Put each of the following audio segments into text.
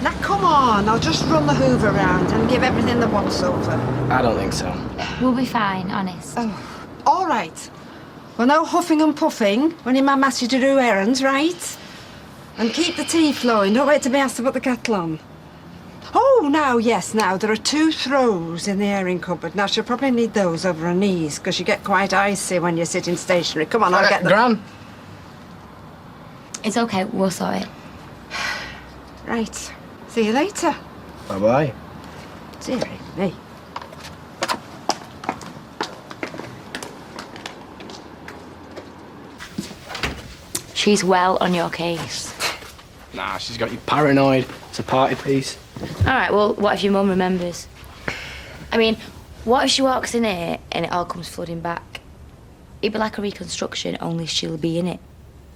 Now, come on, I'll just run the hoover round and give everything the once-over. I don't think so. We'll be fine, honest. Oh, all right. Well, no huffing and puffing when your mum asks you to do errands, right? And keep the tea flowing. Don't wait to be asked to put the kettle on. Oh, now, yes, now, there are 2 throws in the airing cupboard. Now, she'll probably need those over her knees, because you get quite icy when you're sitting stationary. Come on, I'll get them. Gran. It's okay, we'll sort it. Right. See you later. Bye-bye. Dearie me. She's well on your case. Nah, she's got you paranoid. It's a party piece. All right, well, what if your mum remembers? I mean, what if she walks in here and it all comes flooding back? It'd be like a reconstruction, only she'll be in it.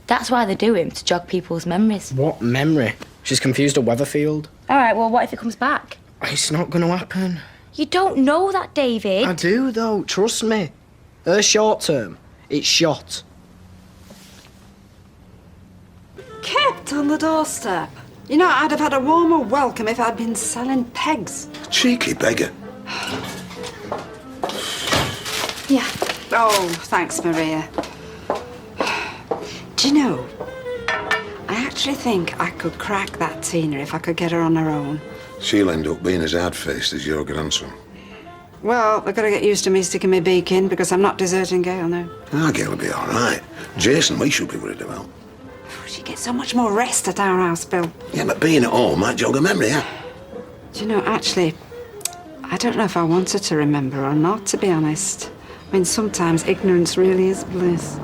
That's why they do him, to jog people's memories. What memory? She's confused a weather field. All right, well, what if it comes back? It's not going to happen. You don't know that, David. I do, though. Trust me. Her short term, it's shot. Kept on the doorstep. You know, I'd have had a warmer welcome if I'd been selling pegs. Cheeky beggar. Yeah. Oh, thanks, Maria. Do you know, I actually think I could crack that Tina if I could get her on her own. She'll end up being as hard-faced as your grandson. Well, they've got to get used to me sticking my beak in because I'm not deserting Gail now. Our Gail will be all right. Jason, we should be worried about. She gets so much more rest at our house, Bill. Yeah, but being at home might jog her memory, yeah? Do you know, actually, I don't know if I want her to remember or not, to be honest. I mean, sometimes ignorance really is bliss.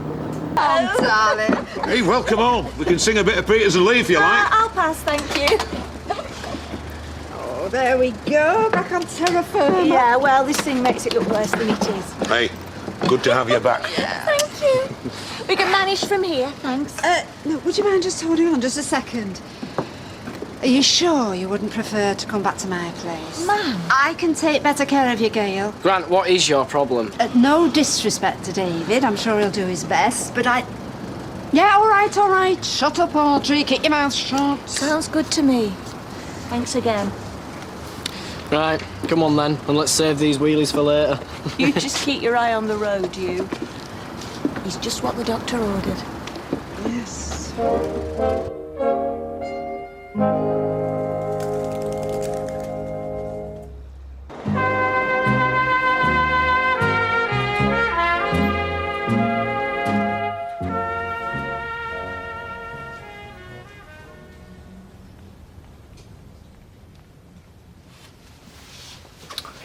Oh, darling. Hey, welcome home. We can sing a bit of Peters and Lee if you like. I'll pass, thank you. Oh, there we go. Back on terra firma. Yeah, well, this thing makes it look worse than it is. Hey, good to have you back. Thank you. We can manage from here, thanks. No, would you mind just holding on just a second? Are you sure you wouldn't prefer to come back to my place? Ma'am. I can take better care of you, Gail. Grant, what is your problem? No disrespect to David. I'm sure he'll do his best, but I... Yeah, all right. Shut up, Audrey. Keep your mouth shut. Sounds good to me. Thanks again. Right, come on then, and let's save these wheelies for later. You just keep your eye on the road, you. He's just what the doctor ordered. Yes.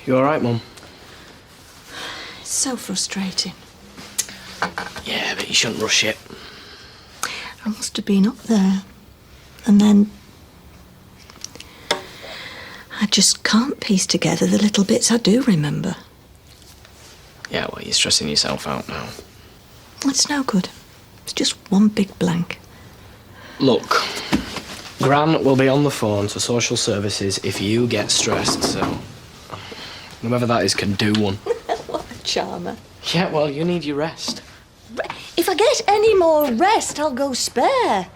You all right, Mum? It's so frustrating. Yeah, but you shouldn't rush it. I must have been up there. And then... I just can't piece together the little bits I do remember. Yeah, well, you're stressing yourself out now. It's no good. It's just one big blank. Look, Gran will be on the phone to social services if you get stressed, so... Whoever that is can do one. What a charmer. Yeah, well, you need your rest. If I get any more rest, I'll go spare. I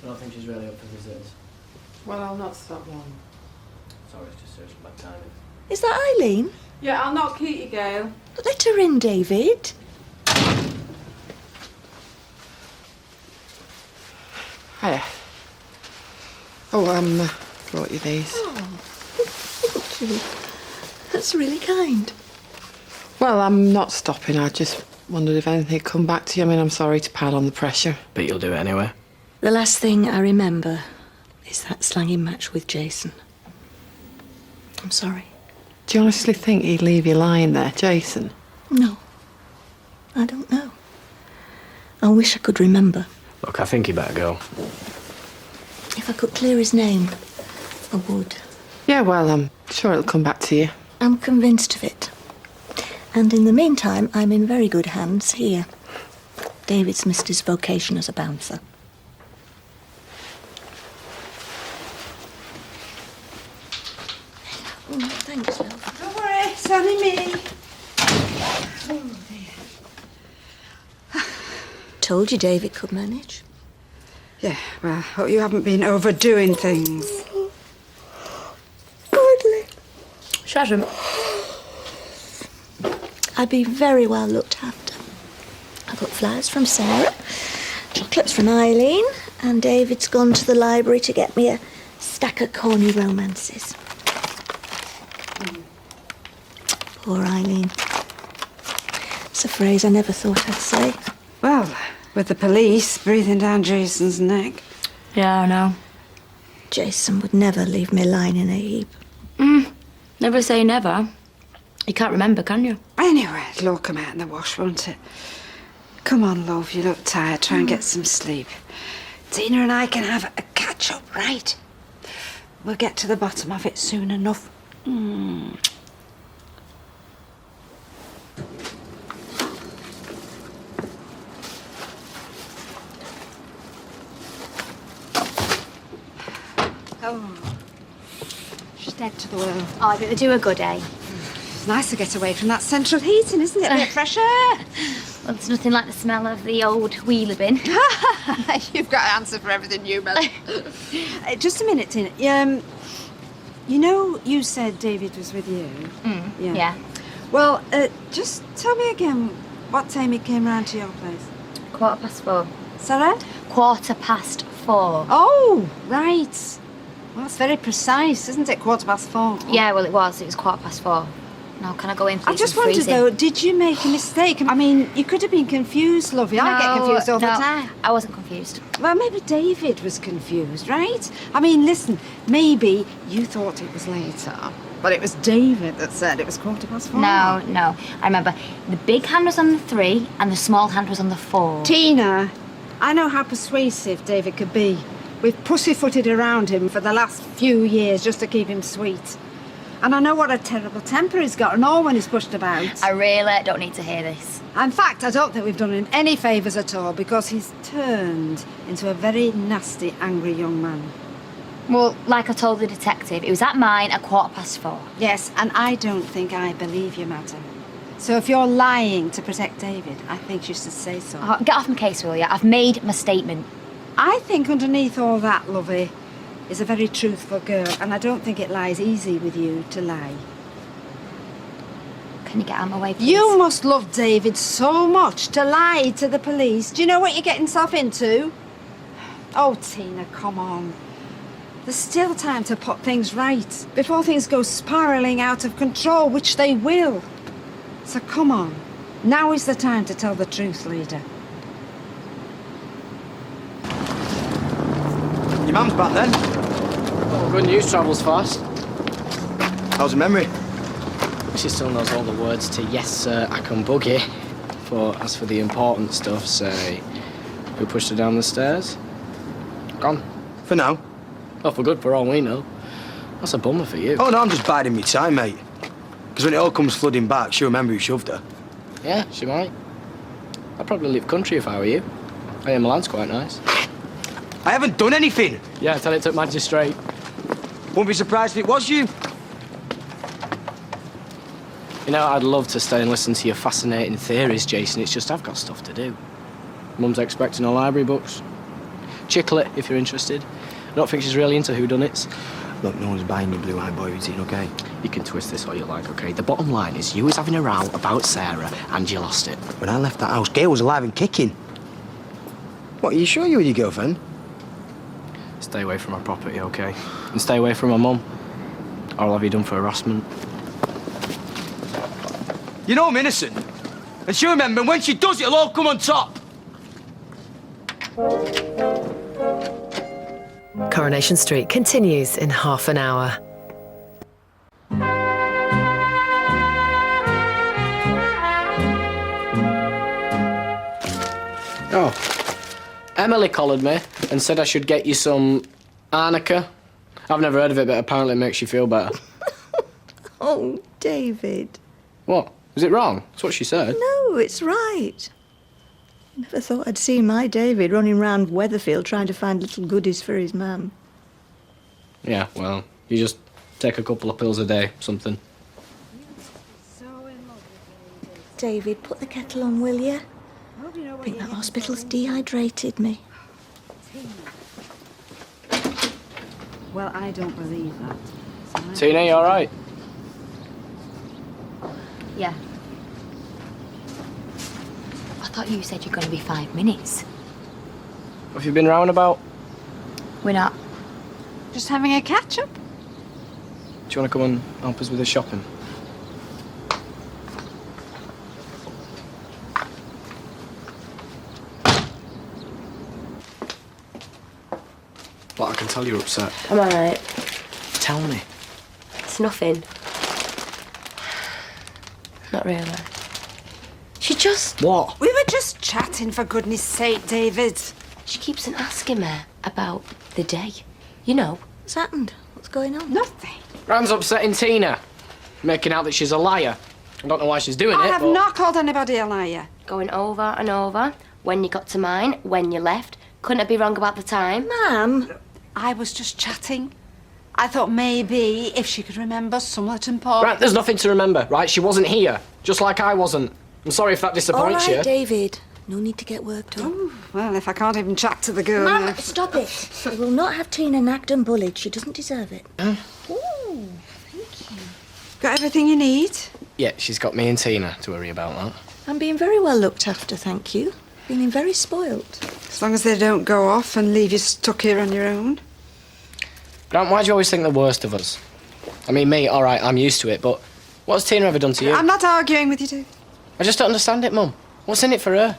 don't think she's really up for visitors. Well, I'll not stop long. Sorry, it's just seriously bad timing. Is that Eileen? Yeah, I'll not keep you, Gail. Let her in, David. Hiya. Oh, brought you these. That's really kind. Well, I'm not stopping. I just wondered if anything had come back to you. I mean, I'm sorry to pile on the pressure. But you'll do it anyway. The last thing I remember is that slanging match with Jason. I'm sorry. Do you honestly think he'd leave you lying there, Jason? No. I don't know. I wish I could remember. Look, I think you better go. If I could clear his name, I would. Yeah, well, I'm sure it'll come back to you. I'm convinced of it. And in the meantime, I'm in very good hands here. David's missed his vocation as a bouncer. Oh, thanks, love. Don't worry, it's only me. Oh, dear. Told you David could manage. Yeah, well, hope you haven't been overdoing things. Hardly. She hasn't. I've been very well looked after. I got flowers from Sarah, chocolates from Eileen, and David's gone to the library to get me a stack of corny romances. Poor Eileen. It's a phrase I never thought I'd say. Well, with the police breathing down Jason's neck. Yeah, I know. Jason would never leave me lying in a heap. Never say never. You can't remember, can you? Anyway, it'll all come out in the wash, won't it? Come on, love, you look tired. Try and get some sleep. Tina and I can have a catch-up, right? We'll get to the bottom of it soon enough. Oh, she's dead to the world. Oh, I think they do a good, eh? It's nice to get away from that central heating, isn't it? A bit of fresh air. Well, it's nothing like the smell of the old wheeler bin. You've got an answer for everything, you, Mel. Just a minute, Tina. You know you said David was with you? Yeah. Well, just tell me again what time he came round to your place. 4:15. Sarah? 4:15. Oh, right. Well, that's very precise, isn't it? 4:15. Yeah, well, it was. It was 4:15. Now, can I go in, please? I just I'm wondered, freezing. though, did you make a mistake? I mean, you could have been confused, lovey. I get confused all the time. I wasn't confused. Well, maybe David was confused, right? I mean, listen, maybe you thought it was later, but it was David that said it was 4:15. No. I remember the big hand was on the 3 and the small hand was on the 4. Tina, I know how persuasive David could be. We've pussyfooted around him for the last few years just to keep him sweet. And I know what a terrible temper he's got and all when he's pushed about. I really don't need to hear this. In fact, I don't think we've done him any favours at all because he's turned into a very nasty, angry young man. Well, like I told the detective, it was at mine at 4:15. Yes, and I don't think I believe you, madam. So if you're lying to protect David, I think you should say so. Oh, get off my case, will you? I've made my statement. I think underneath all that, lovey, is a very truthful girl, and I don't think it lies easy with you to lie. Can you get out of my way, please? You must love David so much to lie to the police. Do you know what you're getting yourself into? Oh, Tina, come on. There's still time to put things right before things go spiralling out of control, which they will. So come on. Now is the time to tell the truth, leader. Your mum's back then? Oh, good news travels fast. How's the memory? She still knows all the words to yes, sir, I can boogie. But as for the important stuff, say, who pushed her down the stairs? Gone. For now. Oh, for good, for all we know. That's a bummer for you. Oh, no, I'm just biding my time, mate. Because when it all comes flooding back, she'll remember who shoved her. Yeah, she might. I'd probably leave country if I were you. I hear Milan's quite nice. I haven't done anything. Yeah, tell it to magistrate. Won't be surprised if it was you. You know, I'd love to stay and listen to your fascinating theories, Jason. It's just I've got stuff to do. Mum's expecting her library books. Chickle it, if you're interested. I don't think she's really into whodunits. Look, no one's buying your blue-eyed boy routine, OK? You can twist this all you like, OK? The bottom line is you was having a row about Sarah and you lost it. When I left that house, Gail was alive and kicking. What, are you sure you were your girlfriend? Stay away from her property, OK? And stay away from her mum. Or I'll have you done for harassment. You know I'm innocent. And she'll remember, when she does, it'll all come on top. Coronation Street continues in half an hour. Oh. Emily collared me and said I should get you some arnica. I've never heard of it, but apparently it makes you feel better. Oh, David. What? Was it wrong? That's what she said. No, it's right. Never thought I'd see my David running round Weatherfield trying to find little goodies for his mum. Yeah, well, you just take a couple of pills a day, something. David, put the kettle on, will you? I think that hospital's dehydrated me. Well, I don't believe that. Tina, you all right? Yeah. I thought you said you're going to be 5 minutes. Have you been round about? We're not. Just having a catch-up? Do you want to come and help us with the shopping? But I can tell you're upset. I'm alright. Tell me. It's nothing. Not really. She just... What? We were just chatting, for goodness sake, David. She keeps on asking me about the day. You know. What's happened? What's going on? Nothing. Rand's upsetting Tina. Making out that she's a liar. I don't know why she's doing I it, have but... not called anybody a liar. Going over and over. When you got to mine. When you left. Couldn't I be wrong about the time? Ma'am, I was just chatting. I thought maybe if she could remember somewhat important. Right, there's nothing to remember, right? She wasn't here. Just like I wasn't. I'm sorry if that all disappoints right, you. David. No need to get worked up. Well, if I can't even chat to the girl. Ma'am, stop it. We will not have Tina nagged and bullied. She doesn't deserve it. Got everything you need? Yeah, she's got me and Tina to worry about that. I'm being very well looked after, thank you. Feeling very spoilt. As long as they don't go off and leave you stuck here on your own. Grant, why do you always think the worst of us? I mean, me, all right, I'm used to it, but what's Tina ever done to you? I'm not arguing with you, David. I just don't understand it, Mum. What's in it for her?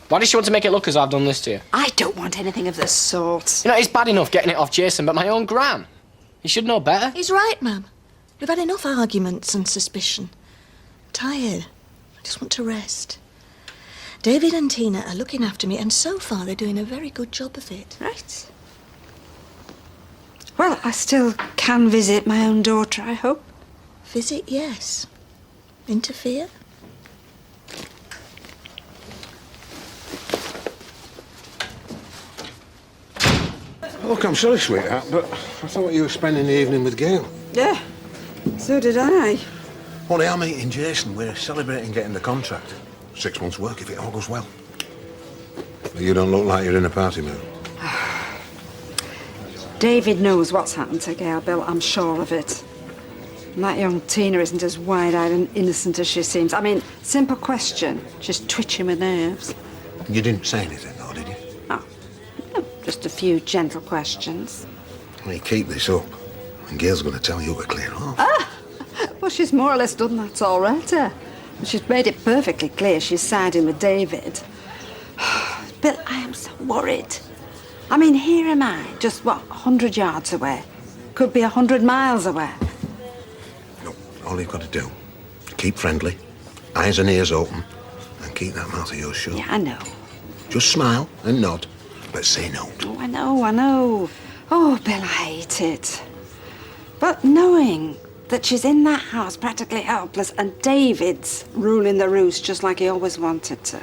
Why does she want to make it look as I've done this to you? I don't want anything of the sort. You know, it's bad enough getting it off Jason, but my own Gran. You should know better. He's right, ma'am. We've had enough arguments and suspicion. I'm tired. I just want to rest. David and Tina are looking after me, and so far they're doing a very good job of it. Right. Well, I still can visit my own daughter, I hope. Visit, yes. Interfere? Look, I'm sorry, sweetheart, but I thought you were spending the evening with Gail. Yeah, so did I. Only I'm meeting Jason. We're celebrating getting the contract. 6 months' work if it all goes well. But you don't look like you're in a party mood. David knows what's happened to Gail, Bill. I'm sure of it. And that young Tina isn't as wide-eyed and innocent as she seems. I mean, simple question. She's twitching with nerves. You didn't say anything, though, did you? Oh, no, just a few gentle questions. Well, you keep this up, and Gail's going to tell you to clear off. Well, she's more or less done that already. She's made it perfectly clear she's siding with David. Bill, I am so worried. I mean, here am I, just, 100 yards away. Could be 100 miles away. No, all you've got to do, keep friendly, eyes and ears open, and keep that mouth of yours shut. Yeah, I know. Just smile and nod, but say no. Oh, I know. Oh, Bill, I hate it. But knowing that she's in that house practically helpless and David's ruling the roost just like he always wanted to.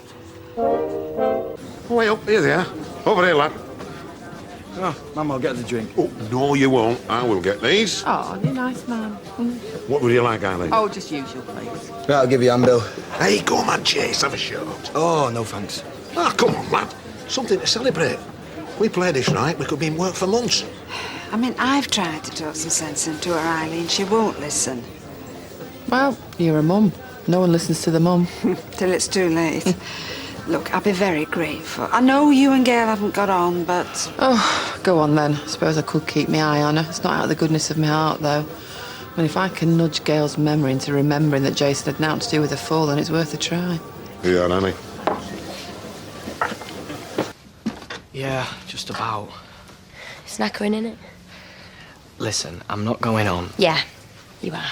Way up, here they are. Over here, lad. Oh, Mum, I'll get the drink. Oh, no, you won't. I will get these. Oh, you're nice, man. What would you like, Eileen? Oh, just usual, please. Right, I'll give you a handbill. Hey, go on, man, Chase, have a shot. Oh, no thanks. Ah, come on, lad. Something to celebrate. We play this right, we could be in work for months. I mean, I've tried to talk some sense into her, Eileen. She won't listen. Well, you're a mum. No one listens to the mum. Till it's too late. Look, I'll be very grateful. I know you and Gail haven't got on, but... Oh, go on then. I suppose I could keep my eye on her. It's not out of the goodness of my heart, though. I mean, if I can nudge Gail's memory into remembering that Jason had naught to do with the fall, then it's worth a try. Yeah, Annie. Yeah, just about. It's knackering, innit? Listen, I'm not going on. Yeah, you are.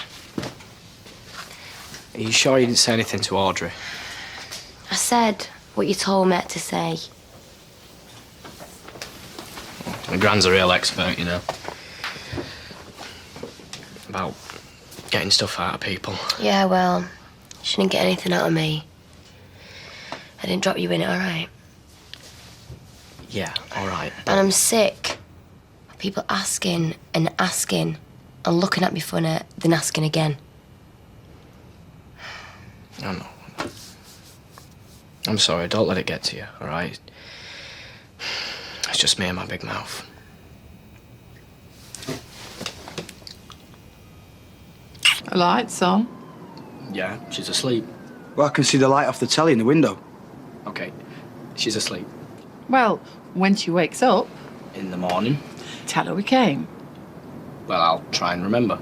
Are you sure you didn't say anything to Audrey? I said what you told me to say. My Gran's a real expert, you know. About getting stuff out of people. Yeah, well, she didn't get anything out of me. I didn't drop you in it, all right? Yeah, all right. And I'm sick of people asking and asking and looking at me funny, then asking again. I know. I'm sorry, don't let it get to you, all right? It's just me and my big mouth. The light's on. Yeah, she's asleep. Well, I can see the light off the telly in the window. Okay, she's asleep. Well, when she wakes up, In the morning, tell her we came. well, I'll try and remember.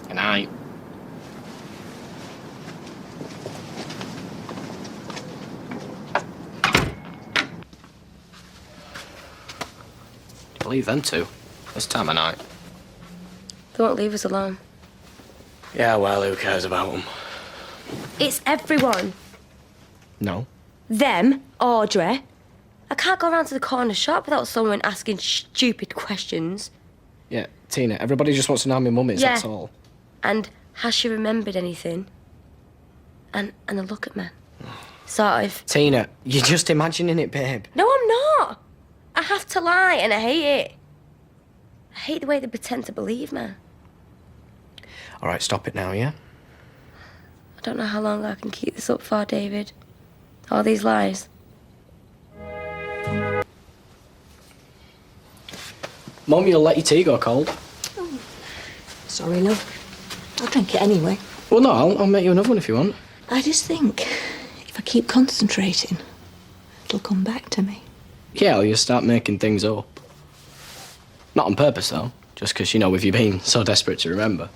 Good night. Do you believe them two? This time of night. They won't leave us alone. Yeah, well, who cares about them? It's everyone. No. Them, Audrey. I can't go around to the corner shop without someone asking stupid questions. Yeah, Tina, everybody just wants to know how my mum is, Yeah. that's all. And has she remembered anything? And the look at me. Sort of. Tina, you're just imagining it, babe. No, I'm not. I have to lie, and I hate it. I hate the way they pretend to believe me. All right, stop it now, yeah? I don't know how long I can keep this up for, David. All these lies. Mum, you'll let your tea go cold. Sorry, love. I'll drink it anyway. Well, no, I'll make you another one if you want. I just think if I keep concentrating, it'll come back to me. Yeah, or you start making things up. Not on purpose, though. Just because, you know, with you being so desperate to remember.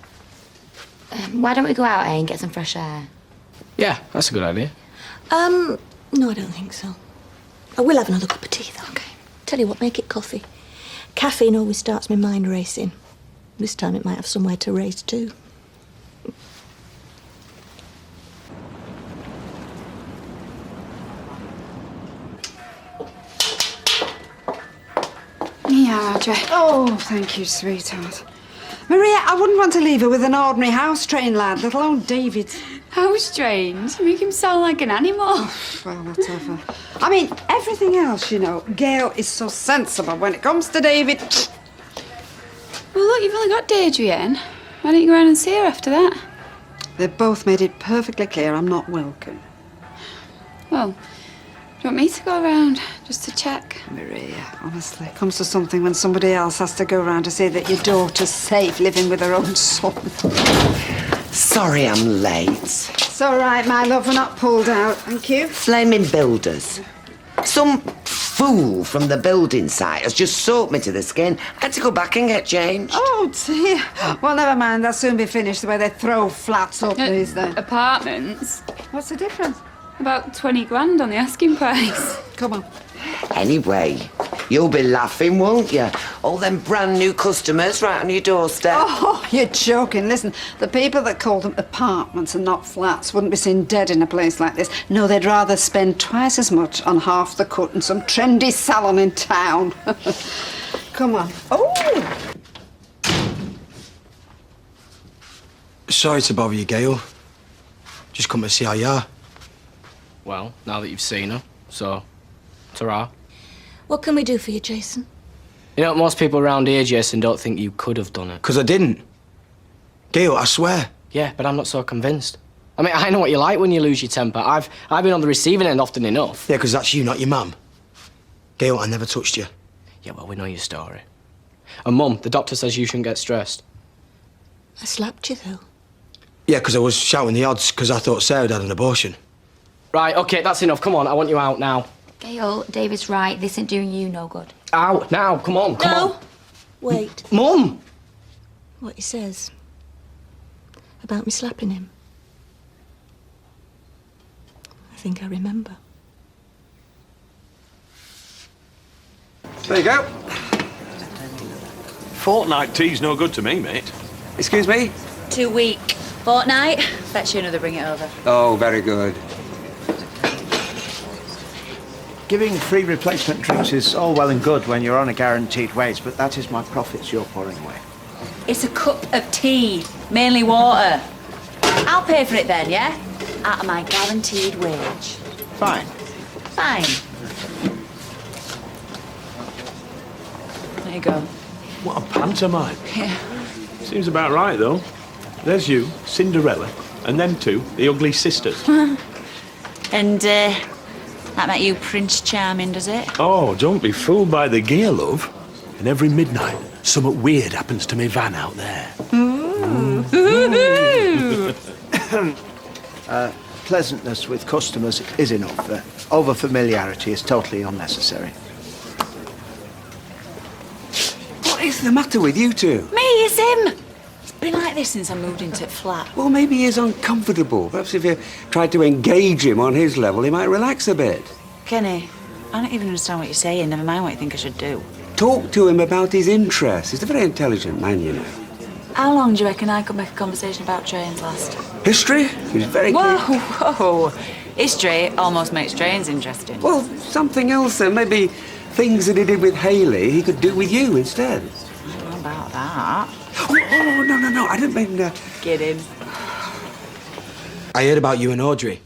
Why don't we go out, and get some fresh air? Yeah, that's a good idea. No, I don't think so. I will have another cup of tea, though. Okay. Tell you what, make it coffee. Caffeine always starts my mind racing. This time it might have somewhere to race too. Yeah, Audrey. Oh, thank you, sweetheart. Maria, I wouldn't want to leave her with an ordinary house train lad, let alone David. How strange. You make him sound like an animal. Well, whatever. I mean, everything else, you know. Gail is so sensible when it comes to David. Well, look, you've only got Adrienne. Why don't you go around and see her after that? They've both made it perfectly clear I'm not welcome. Well, do you want me to go around just to check? Maria, honestly, it comes to something when somebody else has to go around to say that your daughter's safe living with her own son. Sorry I'm late. It's all right, my love, we're not pulled out, thank you. Flaming builders. Some fool from the building site has just soaked me to the skin. I had to go back and get changed. Oh, dear. Well, never mind, they'll soon be finished the way they throw flats up these days. Apartments? What's the difference? About 20 grand on the asking price. Come on. Anyway, you'll be laughing, won't you? All them brand new customers right on your doorstep. Oh, you're joking. Listen, the people that call them apartments and not flats wouldn't be seen dead in a place like this. No, they'd rather spend twice as much on half the cut in some trendy salon in town. Come on. Oh! Sorry to bother you, Gail. Just come to see how you are. Well, now that you've seen her, so, ta-ra. What can we do for you, Jason? You know, most people around here, Jason, don't think you could have done it. 'Cause I didn't. Gail, I swear. Yeah, but I'm not so convinced. I mean, I know what you're like when you lose your temper. I've been on the receiving end often enough. Yeah, 'cause that's you, not your mum. Gail, I never touched you. Yeah, well, we know your story. And Mum, the doctor says you shouldn't get stressed. I slapped you, though. Yeah, 'cause I was shouting the odds 'cause I thought Sarah had an abortion. Right, OK, that's enough. Come on, I want you out now. Gail, David's right. This ain't doing you no good. Out, now, come on, come on. Wait. Mum! What he says about me slapping him. I think I remember. There you go. Fortnight tea's no good to me, mate. Excuse me? 2 week. Fortnight. Fetch you another, bring it over. Oh, very good. Giving free replacement drinks is all well and good when you're on a guaranteed wage, but that is my profits you're pouring away. It's a cup of tea, mainly water. I'll pay for it then, yeah? Out of my guaranteed wage. Fine. Fine. There you go. What a pantomime. Yeah. Seems about right, though. There's you, Cinderella, and them two, the ugly sisters. And, that make you Prince Charming, does it? Oh, don't be fooled by the gear, love. And every midnight, something weird happens to me van out there. Pleasantness with customers is enough. Over-familiarity is totally unnecessary. What is the matter with you two? Me, it's him. It's been like this since I moved into the flat. Well, maybe he is uncomfortable. Perhaps if you tried to engage him on his level, he might relax a bit. Kenny, I don't even understand what you're saying, never mind what you think I should do. Talk to him about his interests. He's a very intelligent man, you know. How long do you reckon I could make a conversation about trains last? History? He's very Whoa, keen. whoa. History almost makes trains interesting. Well, something else then. Maybe things that he did with Hayley, he could do with you instead. I don't know about that. Oh, no. I didn't mean... Kidding. I heard about you and Audrey.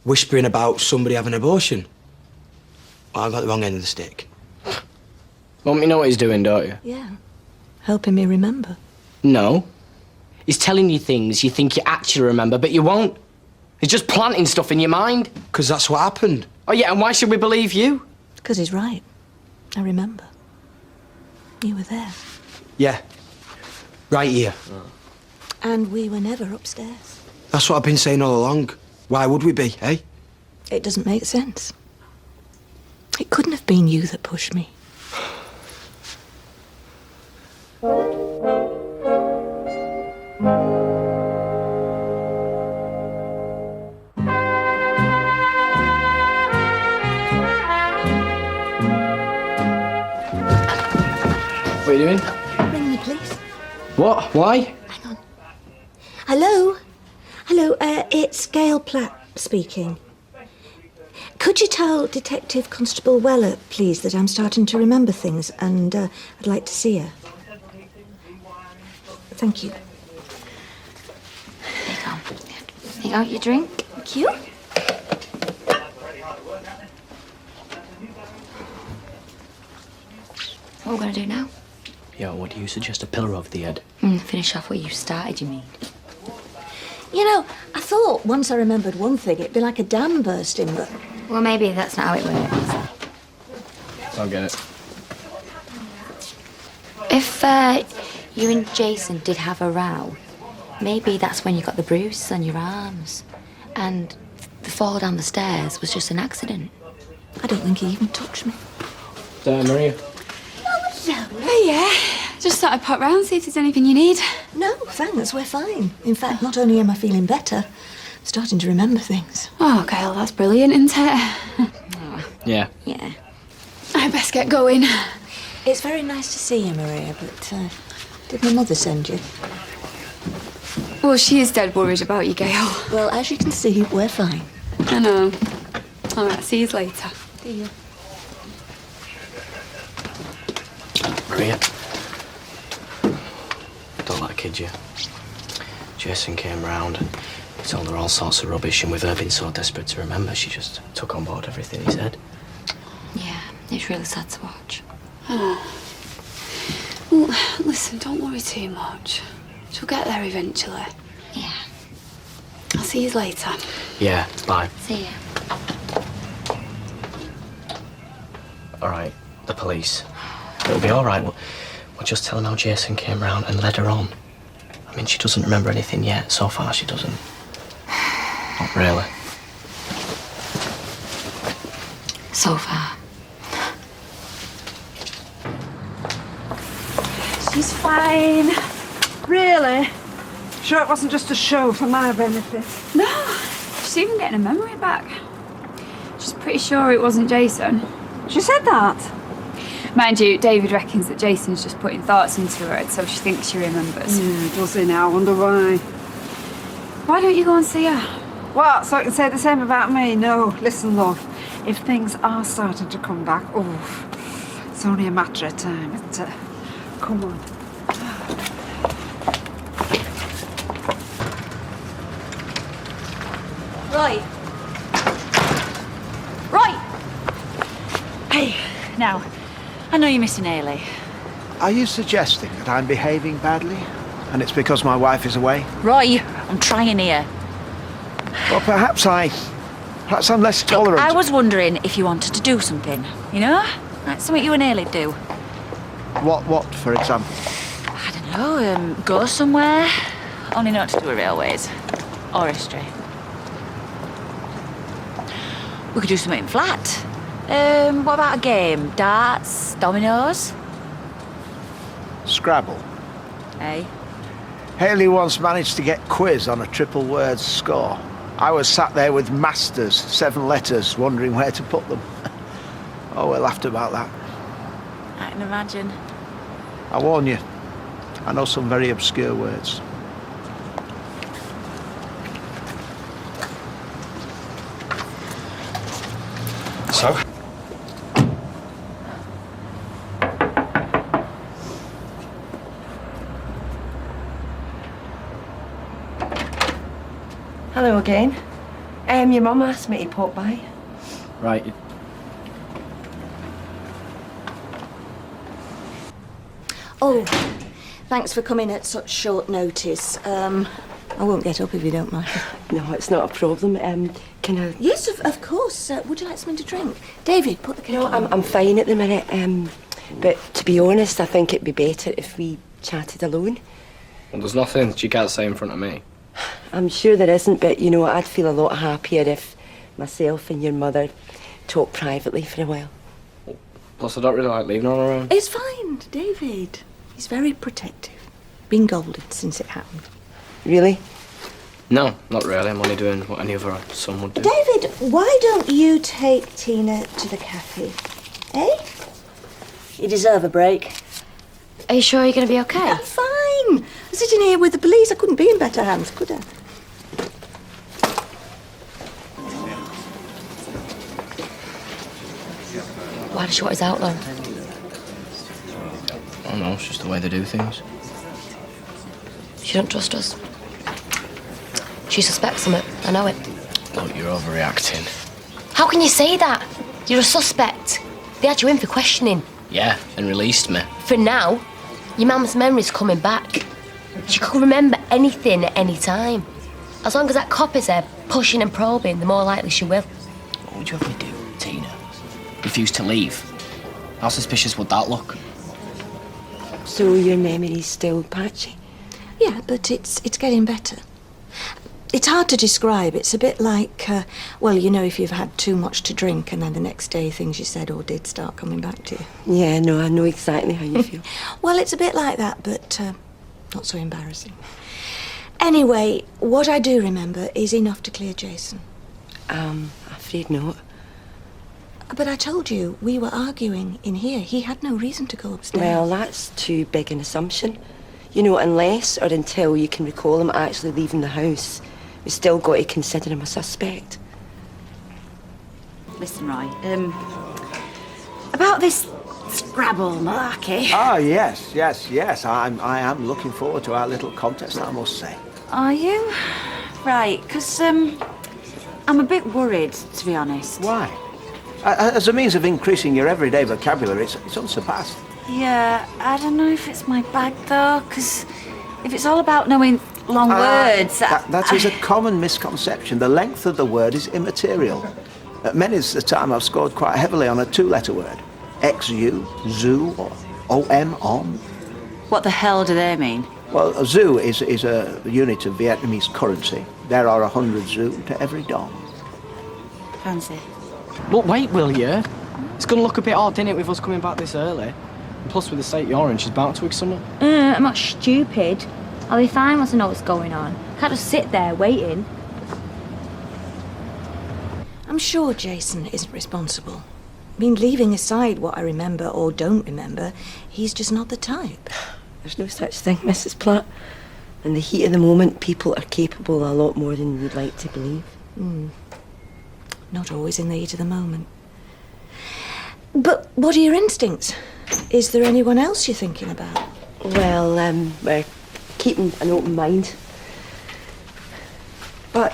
Whispering about somebody having an abortion. Well, I got the wrong end of the stick. Want me to know what he's doing, don't you? Yeah. Helping me remember. No. He's telling you things you think you actually remember, but you won't. He's just planting stuff in your mind. Because that's what happened. Oh, yeah, and why should we believe you? Because he's right. I remember. You were there. Yeah. Right here. And we were never upstairs. That's what I've been saying all along. Why would we be, eh? It doesn't make sense. It couldn't have been you that pushed me. What are you doing? Ring me, please. What? Why? Hang on. Hello? Hello, it's GAIL Platt speaking. Could you tell Detective Constable Weller, please, that I'm starting to remember things and I'd like to see her? Thank you. There you go. You got your drink? Thank you. What are we going to do now? Yo, what do you suggest? A pillar over the head? Finish off what you started, you mean? You know, I thought once I remembered one thing, it'd be like a dam bursting, but... Well, maybe that's not how it works. I'll get it. If you and Jason did have a row, maybe that's when you got the bruises on your arms. And the fall down the stairs was just an accident. I don't think he even touched me. Maria. Hey, yeah. Just thought I'd pop round, see if there's anything you need. No, thanks, we're fine. In fact, not only am I feeling better, I'm starting to remember things. Oh, Gail, that's brilliant, isn't it? Yeah. Yeah. I best get going. It's very nice to see you, Maria, but did my mother send you? Well, she is dead worried about you, Gail. Well, as you can see, we're fine. I know. All right, see you later. See you. Maria. Don't let her kid you. Jason came round and he told her all sorts of rubbish, and with her being so desperate to remember, she just took on board everything he said. Yeah, it's really sad to watch. Oh. Well, listen, don't worry too much. She'll get there eventually. Yeah. I'll see you later. Yeah, bye. See ya. All right, the police. It'll be all right. We'll just tell them how Jason came round and led her on. I mean, she doesn't remember anything yet. So far, she doesn't. Not really. So far. She's fine. Really? Sure it wasn't just a show for my benefit? No, she's even getting her memory back. She's pretty sure it wasn't Jason. She said that? Mind you, David reckons that Jason's just putting thoughts into her head, so she thinks she remembers. Does he now? I wonder why. Why don't you go and see her? What, so I can say the same about me? No, listen, love. If things are starting to come back, it's only a matter of time, isn't it? Come on. Right. Right. Hey, now, I know you're missing Hayley. Are you suggesting that I'm behaving badly? And it's because my wife is away? Roy, I'm trying here. Well, perhaps I'm less tolerant. I was wondering if you wanted to do something, you know? Like something you and Hayley do. What, for example? I don't know, go somewhere. Only not to do with railways. Or history. We could do something flat. What about a game? Darts? Dominoes? Scrabble. Eh? Haley once managed to get quiz on a triple word score. I was sat there with masters, 7 letters, wondering where to put them. Oh, we laughed about that. I can imagine. I warn you, I know some very obscure words. So? Hello again. Your mum asked me to pop by. Right. Oh, thanks for coming at such short notice. I won't get up if you don't mind. No, it's not a problem. Can I... Yes, of course. Would you like something to drink? David, put the kettle on. I'm fine at the minute. But to be honest, I think it'd be better if we chatted alone. Well, there's nothing that you can't say in front of me. I'm sure there isn't, but, you know, I'd feel a lot happier if myself and your mother talked privately for a while. Plus, I don't really like leaving her around. It's fine, David. He's very protective. Been golden since it happened. Really? No, not really. I'm only doing what any other son would do. David, why don't you take Tina to the cafe? Eh? You deserve a break. Are you sure you're going to be okay? I'm fine. I'm sitting here with the police. I couldn't be in better hands, could I? Why does she want us out, though? I don't know, it's just the way they do things. She don't trust us. She suspects something. I know it. Look, you're overreacting. How can you say that? You're a suspect. They had you in for questioning. Yeah, and released me. For now, your mum's memory's coming back. She could remember anything at any time. As long as that cop is there pushing and probing, the more likely she will. What would you have me do, Tina? Refuse to leave? How suspicious would that look? So your memory's still patchy? Yeah, but it's getting better. It's hard to describe. It's a bit like, well, you know, if you've had too much to drink and then the next day things you said or did start coming back to you. Yeah, no, I know exactly how you feel. Well, it's a bit like that, but not so embarrassing. Anyway, what I do remember is enough to clear Jason. I'm afraid not. But I told you, we were arguing in here. He had no reason to go upstairs. Well, that's too big an assumption. You know, unless or until you can recall him actually leaving the house, we've still got to consider him a suspect. Listen, Roy, about this Scrabble malarkey. Ah, yes. I am looking forward to our little contest, I must say. Are you? Right, because I'm a bit worried, to be honest. Why? As a means of increasing your everyday vocabulary, it's unsurpassed. Yeah, I don't know if it's my bag, though, because if it's all about knowing long words... That is a common misconception. The length of the word is immaterial. Many's the time I've scored quite heavily on a 2-letter word. XU, zoo, or OM, on. What the hell do they mean? Well, a zoo is a unit of Vietnamese currency. There are 100 zoo to every dong. Fancy. But wait, will you? It's going to look a bit odd, innit, with us coming back this early. And plus, with the state you're in, she's bound to wig something. I'm not stupid. I'll be fine once I know what's going on. Can't just sit there waiting. I'm sure Jason isn't responsible. I mean, leaving aside what I remember or don't remember, he's just not the type. There's no such thing, Mrs. Platt. In the heat of the moment, people are capable of a lot more than you'd like to believe. Not always in the heat of the moment. But what are your instincts? Is there anyone else you're thinking about? Well, we're keeping an open mind. But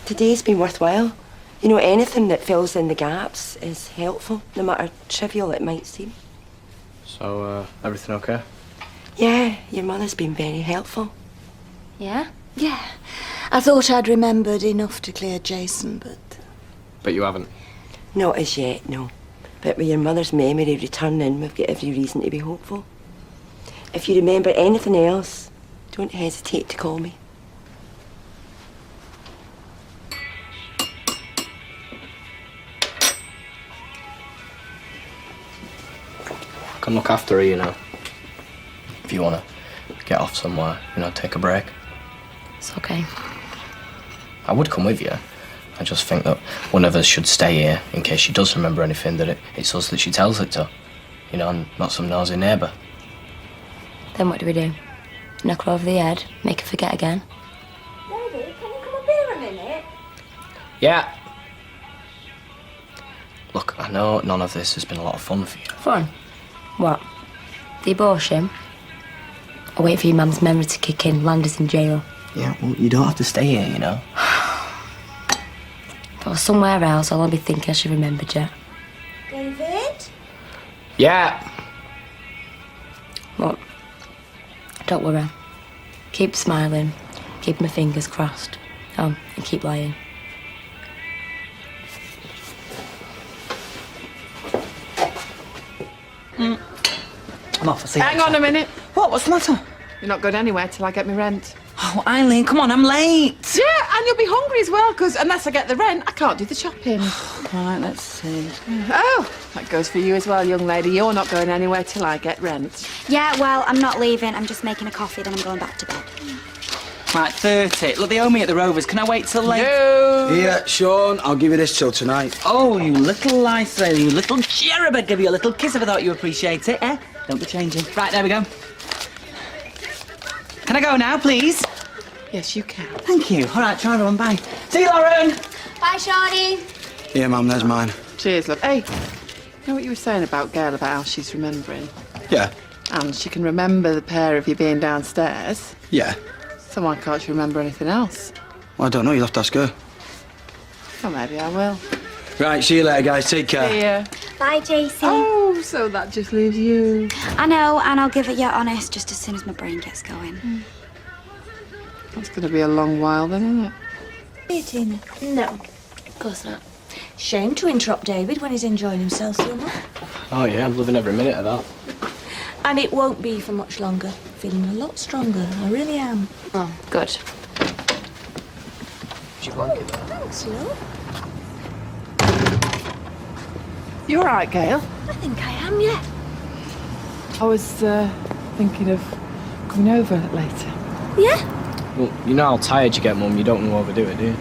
today's been worthwhile. You know, anything that fills in the gaps is helpful, no matter trivial it might seem. So, everything okay? Yeah, your mother's been very helpful. Yeah? Yeah. I thought I'd remembered enough to clear Jason, but... But you haven't? Not as yet, no. But with your mother's memory returning, we've got every reason to be hopeful. If you remember anything else, don't hesitate to call me. I can look after her, you know. If you want to get off somewhere, you know, take a break. It's okay. I would come with you. I just think that one of us should stay here in case she does remember anything, that it's us that she tells it to. You know, and not some nosy neighbour. Then what do we do? Knock her over the head, make her forget again? Daddy, can you come up here a minute? Yeah. Look, I know none of this has been a lot of fun for you. Fun? What? The abortion? Or wait for your mum's memory to kick in, land us in jail? Yeah, well, you don't have to stay here, you know. If I was somewhere else, I'll be thinking I should remember you. David? Yeah. What? Don't worry. Keep smiling, keep my fingers crossed. Oh, and keep lying. I'm off. I'll see you Hang later. on a minute. What? What's the matter? You're not going anywhere till I get my rent. Oh, Eileen, come on, I'm late. Yeah, and you'll be hungry as well, because unless I get the rent, I can't do the shopping. Right, let's see. Oh, that goes for you as well, young lady. You're not going anywhere till I get rent. Yeah, well, I'm not leaving. I'm just making a coffee, then I'm going back to bed. Right, 30. Look, they owe me at the Rovers. Can I wait till late? Here, Sean, I'll give you this till tonight. Oh, you little lice lady, you little cherub. I'd give you a little kiss if I thought you appreciate it, eh? Don't be changing. Right, there we go. Can I go now, please? Yes, you can. Thank you. All right, try everyone. Bye. See you, Lauren. Bye, Shawnee. Here, Mum, there's mine. Cheers, love. Hey, you know what you were saying about Gail, about how she's remembering? Yeah. And she can remember the pair of you being downstairs. Yeah. So why can't she remember anything else? Well, I don't know, you'll have to ask her. Well, maybe I will. Right, see you later, guys. Take care. See ya. Bye, JC. Oh, so that just leaves you. I know, and I'll give it you honest just as soon as my brain gets going. That's going to be a long while then, isn't it? Hey, Tina. No, of course not. Shame to interrupt David when he's enjoying himself so much. Oh, yeah, I'm loving every minute of that. And it won't be for much longer. Feeling a lot stronger, I really am. Oh, good. Thanks, love. You all right, Gail? I think I am, yeah. I was thinking of coming over later. Yeah? Well, you know how tired you get, Mum. You don't want to overdo it, do you?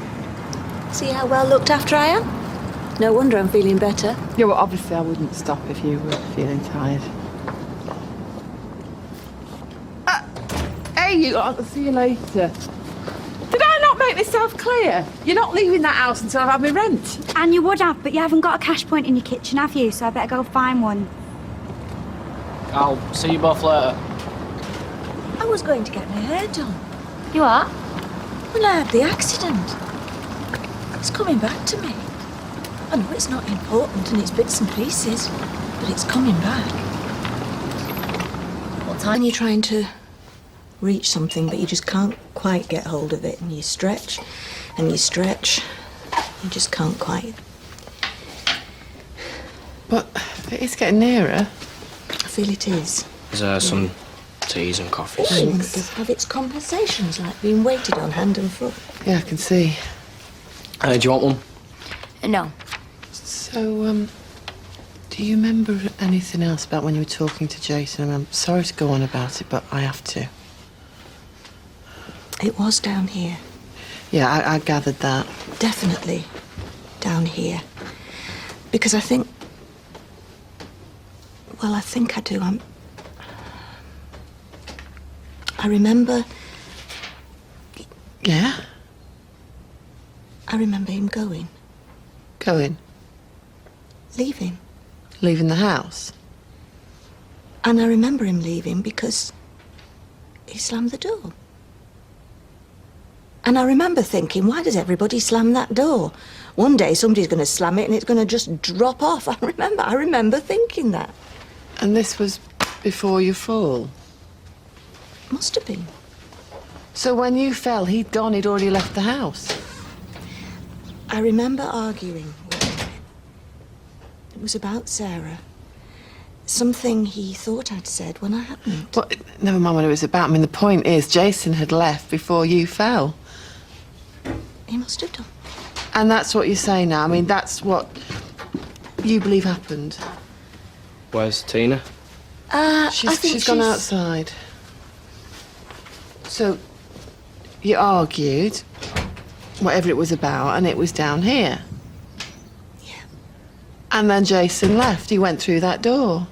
See how well looked after I am? No wonder I'm feeling better. Yeah, well, obviously I wouldn't stop if you were feeling tired. Hey, you! I'll see you later. Did I not make myself clear? You're not leaving that house until I've had my rent. And you would have, but you haven't got a cash point in your kitchen, have you? So I better go find one. I'll see you both later. I was going to get my hair done. You are? When I had the accident. It's coming back to me. I know it's not important and it's bits and pieces, but it's coming back. What time are you trying to reach something, but you just can't quite get hold of it, and you stretch, and you stretch, you just can't quite. But it is getting nearer. I feel it is. There's some teas and coffees. It does have its compensations, like being waited on hand and foot. Yeah, I can see. Do you want one? No. So, do you remember anything else about when you were talking to Jason? I'm sorry to go on about it, but I have to. It was down here. Yeah, I gathered that. Definitely down here. Because I think... Well, I think I do. I remember... Yeah? I remember him going. Going? Leaving. Leaving the house? And I remember him leaving because he slammed the door. And I remember thinking, why does everybody slam that door? One day somebody's going to slam it and it's going to just drop off. I remember thinking that. And this was before your fall? Must have been. So when you fell, he'd already left the house? I remember arguing with him. It was about Sarah. something he thought I'd said when I hadn't. Well, never mind what it was about. I mean, the point is, Jason had left before you fell. He must have done. And that's what you say now. I mean, that's what you believe happened. Where's Tina? I think She's gone outside. So, you argued, whatever it was about, and it was down here. Yeah. And then Jason left. He went through that door.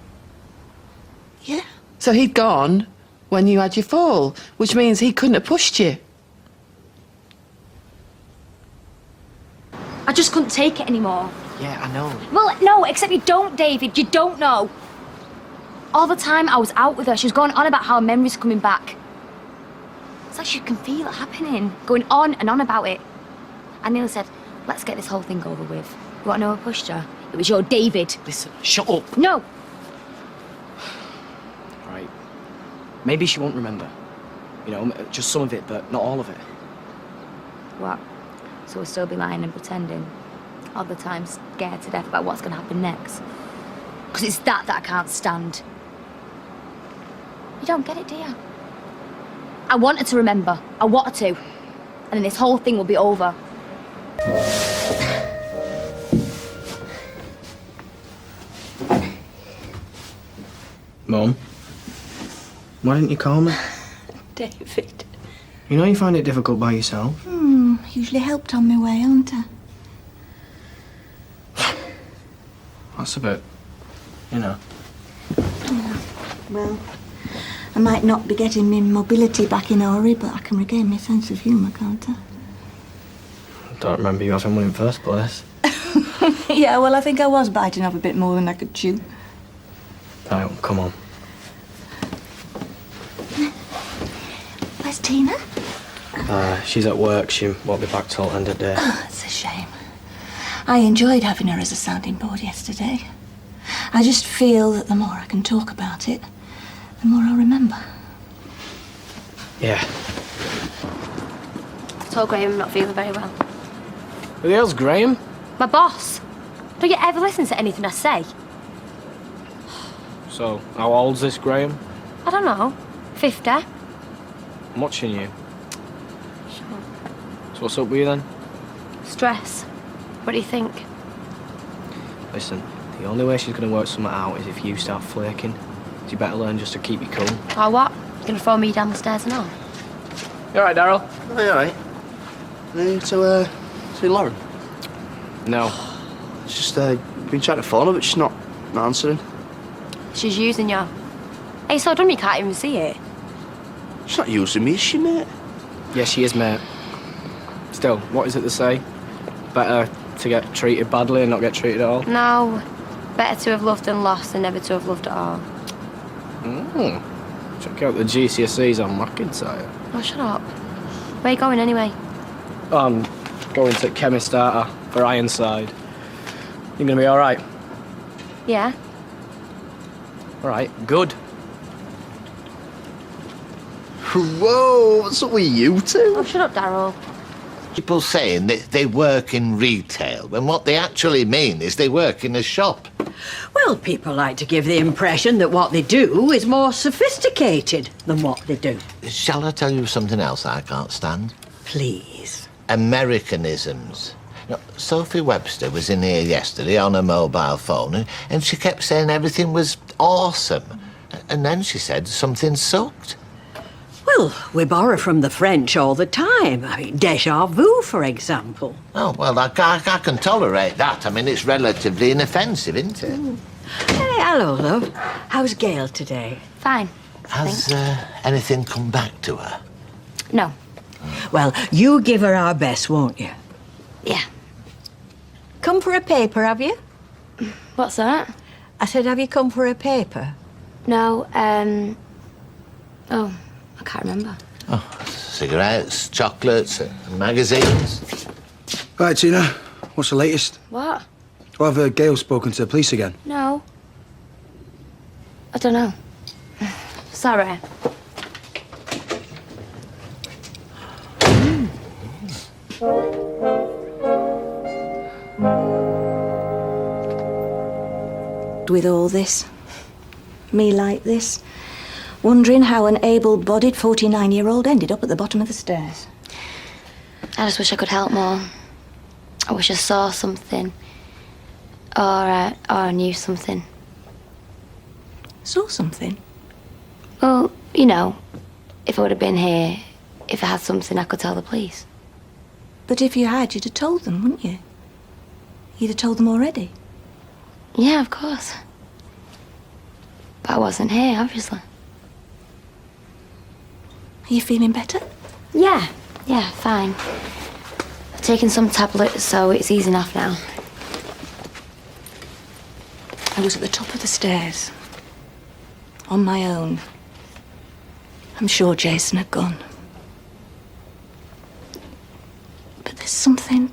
Yeah. So he'd gone when you had your fall, which means he couldn't have pushed you. I just couldn't take it anymore. Yeah, I know. Well, no, except you don't, David. You don't know. All the time I was out with her, she was going on about how her memory's coming back. It's like she can feel it happening, going on and on about it. I nearly said, let's get this whole thing over with. You want to know who pushed her? It was your David. Listen, shut up. No. Right. Maybe she won't remember. You know, just some of it, but not all of it. What? So we'll still be lying and pretending? All the time scared to death about what's going to happen next? Because it's that I can't stand. You don't get it, do you? I want her to remember. I want her to. And then this whole thing will be over. Mum, why didn't you call me? David. You know you find it difficult by yourself. Usually helped on my way, aren't I? That's a bit, you know. Well, I might not be getting my mobility back in a hurry, but I can regain my sense of humour, can't I? I don't remember you having one in the first place. Yeah, well, I think I was biting off a bit more than I could chew. Right, come on. Where's Tina? She's at work. She won't be back till end of day. Oh, it's a shame. I enjoyed having her as a sounding board yesterday. I just feel that the more I can talk about it, the more I'll remember. Yeah. I told Graham I'm not feeling very well. Who the hell's Graham? My boss. Don't you ever listen to anything I say? So, how old's this Graham? I don't know. 50? I'm watching you. So what's up with you then? Stress. What do you think? Listen, the only way she's going to work something out is if you start flaking. So you better learn just to keep you cool. Or what? You gonna throw me down the stairs and all? You alright, Daryl? Oh, you alright? To see Lauren? No. It's just, been trying to phone her, but she's not answering. She's using you. Hey, so dumb you can't even see it. She's not using me, is she, mate? Yeah, she is, mate. Still, what is it to say? Better to get treated badly and not get treated at all? No. Better to have loved than lost than never to have loved at all. Check out the GCSEs on McIntyre. Oh, shut up. Where are you going anyway? I'm going to Chemist Starter for Ironside. You gonna be alright? Yeah. Alright, good. Whoa, what's up with you two? Oh, shut up, Daryl. People saying that they work in retail, when what they actually mean is they work in a shop. Well, people like to give the impression that what they do is more sophisticated than what they do. Shall I tell you something else I can't stand? Please. Americanisms. Now, Sophie Webster was in here yesterday on her mobile phone, and she kept saying everything was awesome. And then she said something sucked. Well, we borrow from the French all the time. I mean, déjà vu, for example. Oh, well, I can tolerate that. I mean, it's relatively inoffensive, isn't it? Hey, hello, love. How's Gail today? Fine. Has anything come back to her? No. Well, you give her our best, won't you? Yeah. Come for a paper, have you? What's that? I said, have you come for a paper? No, oh, I can't remember. Oh, cigarettes, chocolates, and magazines. Right, Tina, what's the latest? What? Well, I've heard Gail spoken to the police again. No. I don't know. Sorry. With all this, Me like this, wondering how an able-bodied 49-year-old ended up at the bottom of the stairs. I just wish I could help more. I wish I saw something. Or I knew something. Saw something? Well, you know, if I would have been here, if I had something I could tell the police. But if you had, you'd have told them, wouldn't you? You'd have told them already. Yeah, of course. But I wasn't here, obviously. Are you feeling better? Yeah, fine. I've taken some tablets, so it's easy enough now. I was at the top of the stairs. On my own. I'm sure Jason had gone. But there's something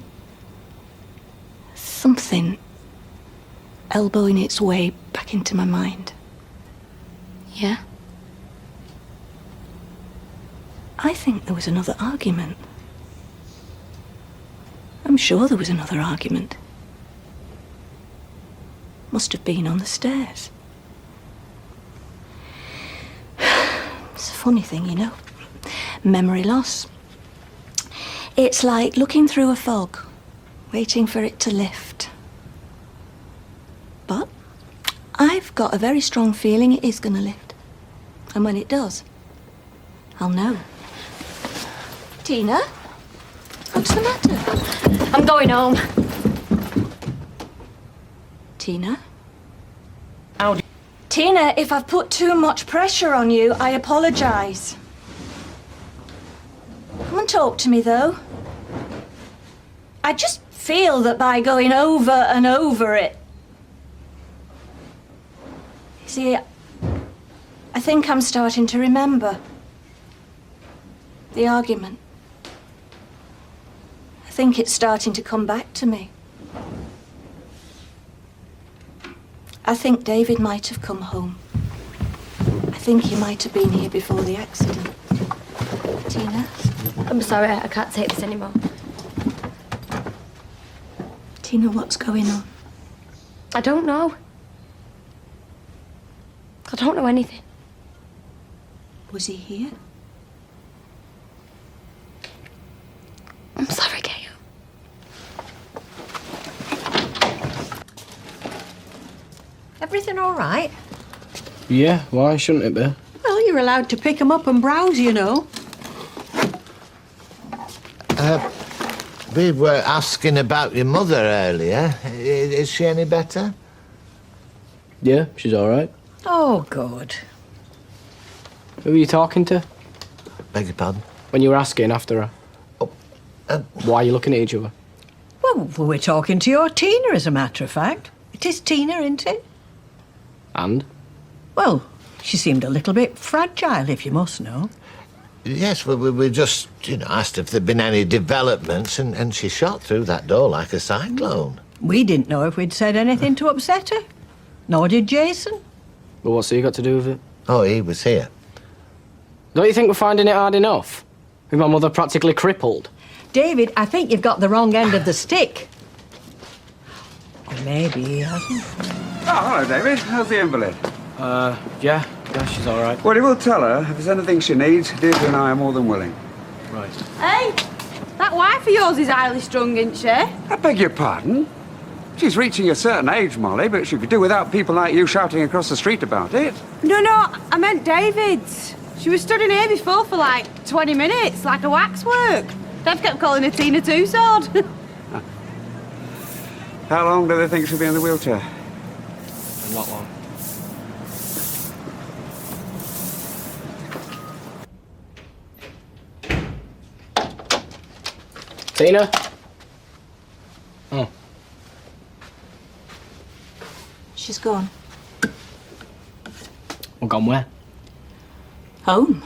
elbowing its way back into my mind. Yeah? I think there was another argument. I'm sure there was another argument. Must have been on the stairs. It's a funny thing, you know. Memory loss. It's like looking through a fog, waiting for it to lift. But I've got a very strong feeling it is going to lift. And when it does, I'll know. Tina? What's the matter? I'm going home. Tina? Tina, if I've put too much pressure on you, I apologise. Come and talk to me, though. I just feel that by going over and over it... See, I think I'm starting to remember. The argument. I think it's starting to come back to me. I think David might have come home. I think he might have been here before the accident. Tina? I'm sorry, I can't take this anymore. Tina, what's going on? I don't know. I don't know anything. Was he here? I'm sorry, Gail. Everything all right? Yeah, why shouldn't it be? Well, you're allowed to pick 'em up and browse, you know. We were asking about your mother earlier. Is she any better? Yeah, she's all right. Oh, good. Who are you talking to? Beg your pardon? When you were asking after her. Why are you looking at each other? Well, we're talking to your Tina, as a matter of fact. It is Tina, isn't it? And? Well, she seemed a little bit fragile, if you must know. Yes, well, we just, asked if there'd been any developments, and she shot through that door like a cyclone. We didn't know if we'd said anything to upset her. Nor did Jason. But what's he got to do with it? Oh, he was here. Don't you think we're finding it hard enough? With my mother practically crippled? David, I think you've got the wrong end of the stick. Or maybe he hasn't. Oh, hello, David. How's the invalid? Yeah, she's all right. Well, you will tell her if there's anything she needs. Deirdre and I are more than willing. Right. Hey, that wife of yours is highly strung, isn't she? I beg your pardon? She's reaching a certain age, Molly, but she could do without people like you shouting across the street about it. No, I meant David's. She was stood in here before for like 20 minutes, like a waxwork. Dev kept calling her Tina Two-Sword. How long do they think she'll be in the wheelchair? Not long. Tina? Oh. She's gone. Well, gone where? Home,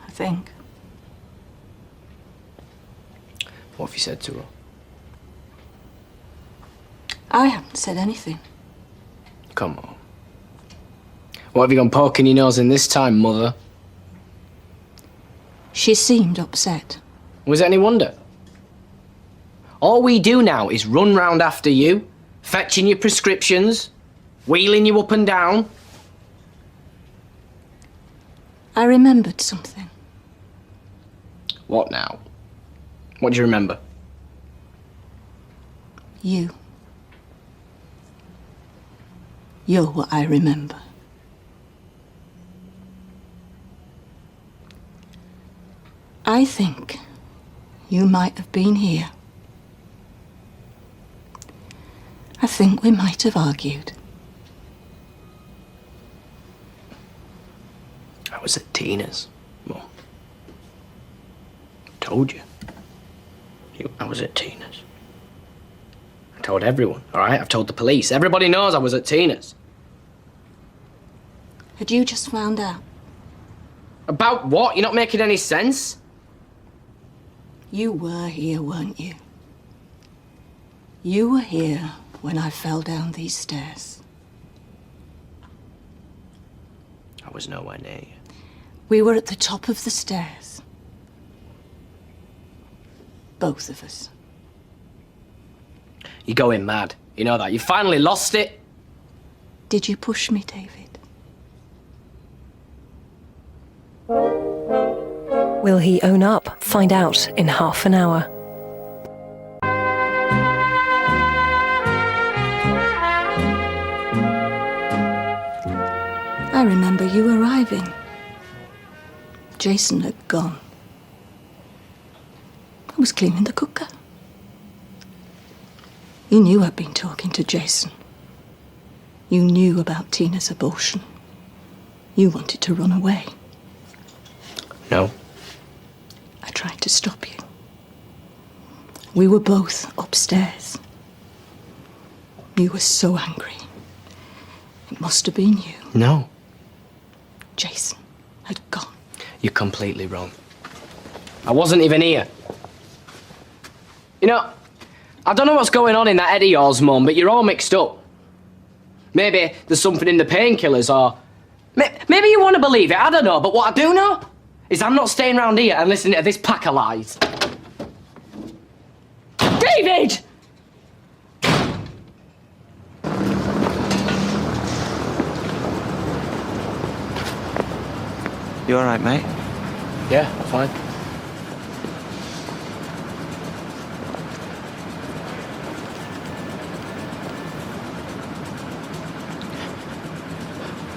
I think. What have you said to her? I haven't said anything. Come on. What have you gone poking your nose in this time, Mother? She seemed upset. Was it any wonder? All we do now is run round after you, fetching your prescriptions, wheeling you up and down. I remembered something. What now? What do you remember? You. You're what I remember. I think you might have been here. I think we might have argued. I was at Tina's, Mum. Told you. I was at Tina's. I told everyone, all right? I've told the police. Everybody knows I was at Tina's. Had you just found out? About what? You're not making any sense? You were here, weren't you? You were here when I fell down these stairs. I was nowhere near you. We were at the top of the stairs. Both of us. You're going mad. You know that. You finally lost it. Did you push me, David? Will he own up? Find out in half an hour. I remember you arriving. Jason had gone. I was cleaning the cooker. You knew I'd been talking to Jason. You knew about Tina's abortion. You wanted to run away. No. I tried to stop you. We were both upstairs. You were so angry. It must have been you. No. Jason had gone. You're completely wrong. I wasn't even here. You know, I don't know what's going on in that head of yours, Mum, but you're all mixed up. Maybe there's something in the painkillers, or... Maybe you want to believe it, I don't know, but what I do know is I'm not staying around here and listening to this pack of lies. David! You all right, mate? Yeah, I'm fine.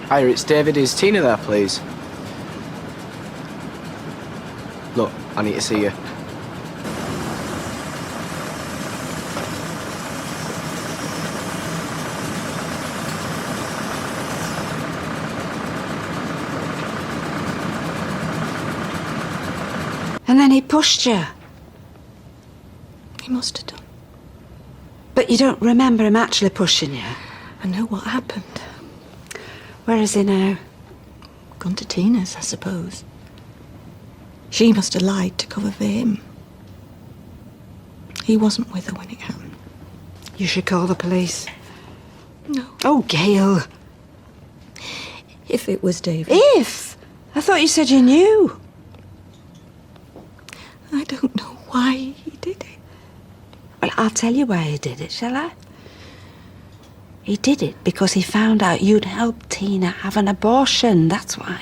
Hiya, it's David. Is Tina there, please? Look, I need to see you. And then he pushed you. He must have done. But you don't remember him actually pushing you? I know what happened. Where is he now? Gone to Tina's, I suppose. She must have lied to cover for him. He wasn't with her when it happened. You should call the police. No. Oh, Gail. If it was David. If? I thought you said you knew. I don't know why he did it. Well, I'll tell you why he did it, shall I? He did it because he found out you'd helped Tina have an abortion, that's why.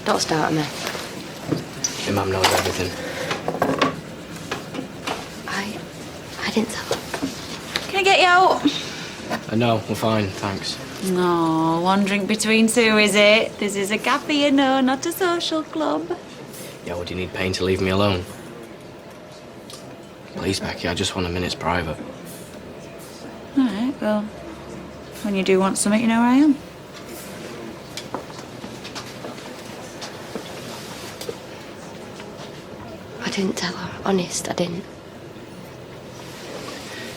Don't start me. Your mum knows everything. I didn't tell her. Can I get you out? No, we're fine, thanks. No, one drink between two, is it? This is a cafe, you know, not a social club. Yeah, well, do you need pain to leave me alone? Please, Becky, I just want a minute's private. All right, well, when you do want something, you know where I am. I didn't tell her, honest, I didn't.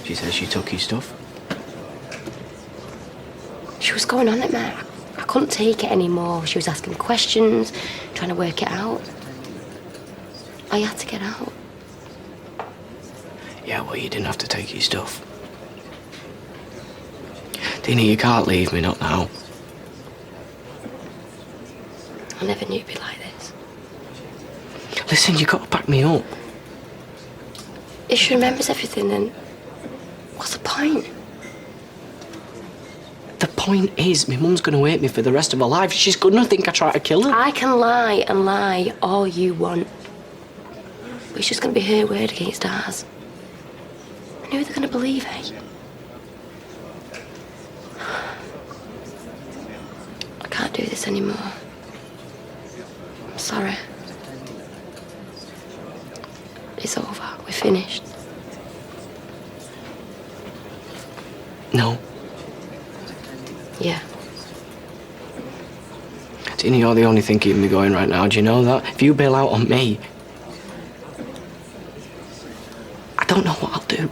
She says she took your stuff. She was going on it, man. I couldn't take it anymore. She was asking questions, trying to work it out. I had to get out. Yeah, well, you didn't have to take your stuff. Tina, you can't leave me, not now. I never knew it'd be like this. Listen, you got to back me up. If she remembers everything, then what's the point? The point is, my mum's going to hate me for the rest of her life. She's going to think I tried to kill her. I can lie and lie all you want. But it's just going to be her word against ours. And who are they going to believe, eh? I can't do this anymore. I'm sorry. It's over. We're finished. No. Yeah. Tina, you're the only thing keeping me going right now. Do you know that? If you bail out on me, I don't know what I'll do.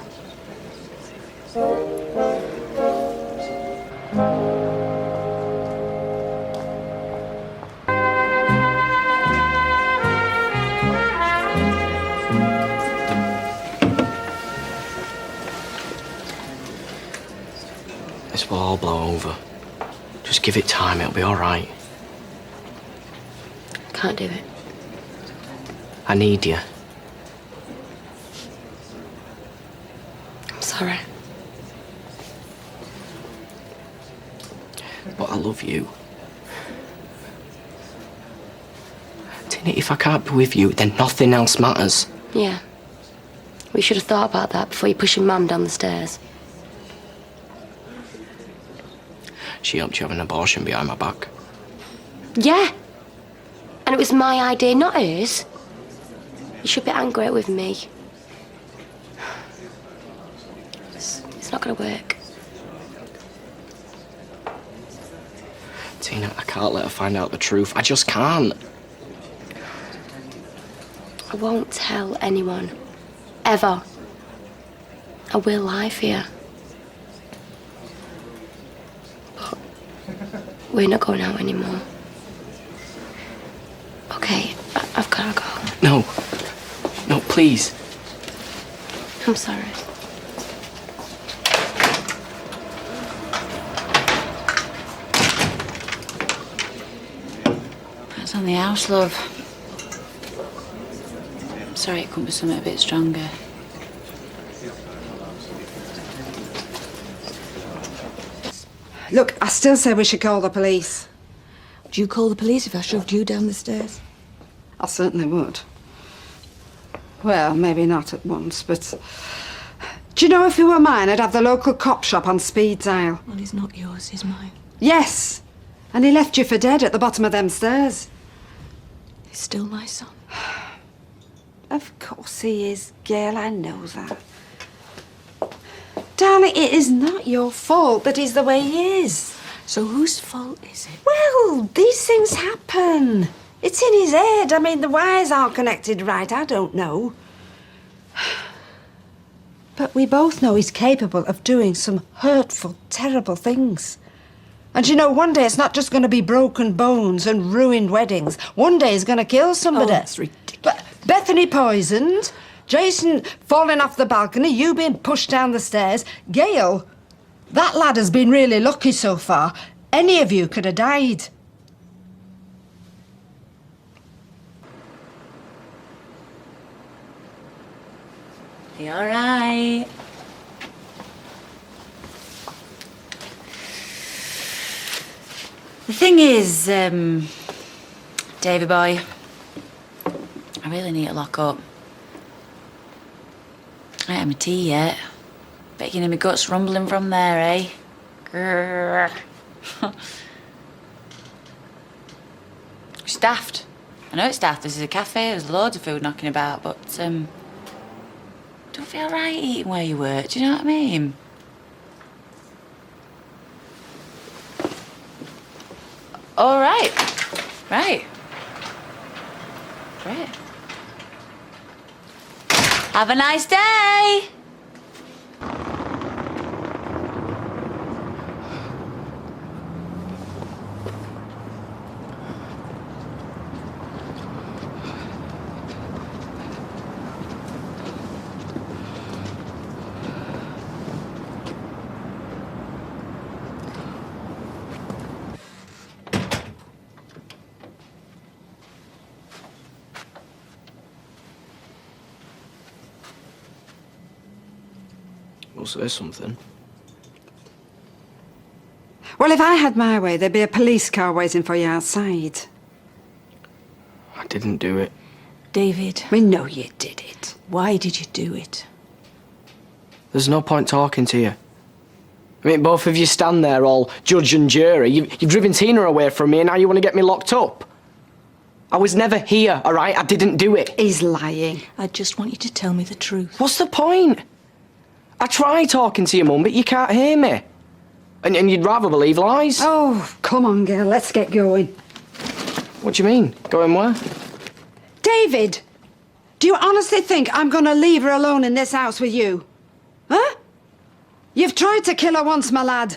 This will all blow over. Just give it time, it'll be all right. Can't do it. I need you. I'm sorry. But I love you. Tina, if I can't be with you, then nothing else matters. Yeah. We should have thought about that before you pushing Mum down the stairs. She helped you have an abortion behind my back. Yeah. And it was my idea, not hers. You should be angry with me. It's not going to work. Tina, I can't let her find out the truth. I just can't. I won't tell anyone. Ever. I will lie for you. But we're not going out anymore. Okay, I've got to go. No. No, please. I'm sorry. That's on the house, love. I'm sorry it couldn't be something a bit stronger. Look, I still say we should call the police. Would you call the police if I shoved you down the stairs? I certainly would. Well, maybe not at once, but... Do you know, if he were mine, I'd have the local cop shop on speed dial. Well, he's not yours, he's mine. Yes! And he left you for dead at the bottom of them stairs. He's still my son. Of course he is, Gail, I know that. Darling, it is not your fault that he's the way he is. So whose fault is it? Well, these things happen. It's in his head. I mean, the wires aren't connected right. I don't know. But we both know he's capable of doing some hurtful, terrible things. And you know, one day it's not just going to be broken bones and ruined weddings. One day he's going to kill somebody. Oh, that's ridiculous. But Bethany poisoned, Jason falling off the balcony, you being pushed down the stairs. Gail, that lad has been really lucky so far. Any of you could have died. You all right? The thing is, Davy boy, I really need to lock up. I ain't had my tea yet. Bet you can hear my guts rumbling from there, eh? Grrr. It's daft. I know it's daft. This is a cafe. There's loads of food knocking about, but don't feel right eating where you work. Do you know what I mean? All right. Right. Great. Have a nice day. We'll say something. Well, if I had my way, there'd be a police car waiting for you outside. I didn't do it. David. We know you did it. Why did you do it? There's no point talking to you. I mean, both of you stand there all judge and jury. You've driven Tina away from me and now you want to get me locked up. I was never here, all right? I didn't do it. He's lying. I just want you to tell me the truth. What's the point? I try talking to your mum, but you can't hear me. And you'd rather believe lies. Oh, come on, girl, let's get going. What do you mean? Going where? David, do you honestly think I'm going to leave her alone in this house with you? Huh? You've tried to kill her once, my lad.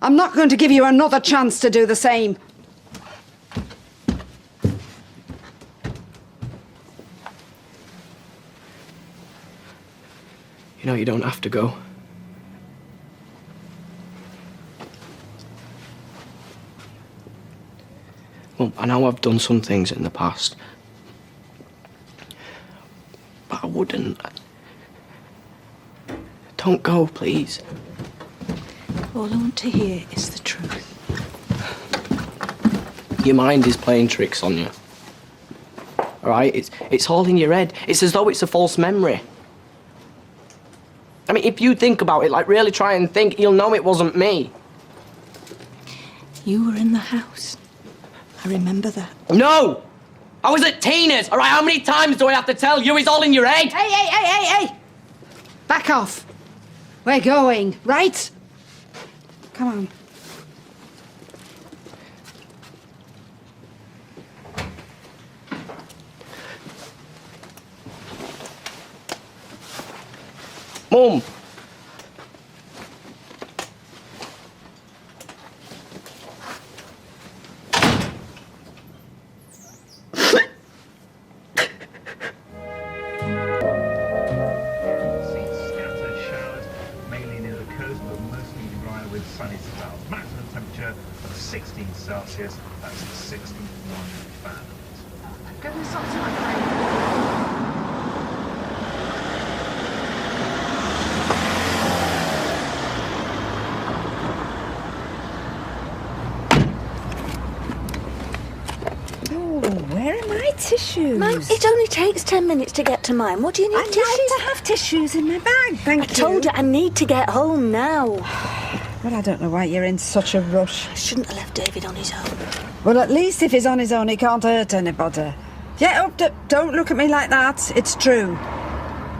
I'm not going to give you another chance to do the same. You know, you don't have to go. Well, I know I've done some things in the past. But I wouldn't. Don't go, please. All I want to hear is the truth. Your mind is playing tricks on you. All right? It's all in your head. It's as though it's a false memory. I mean, if you think about it, like really try and think, you'll know it wasn't me. You were in the house. I remember that. No! I was at Tina's, all right? How many times do I have to tell you? It's all in your head. Hey! Back off. We're going, right? Come on. Mum. Celsius, that's 61 Fahrenheit. Give me something Where are my tissues? Mum, it only takes 10 minutes to get to mine. What do you need tissues? I like to have tissues in my bag, thank you. I told you I need to get home now. Well, I don't know why you're in such a rush. I shouldn't have left David on his own. Well, at least if he's on his own, he can't hurt anybody. Get up, don't look at me like that. It's true.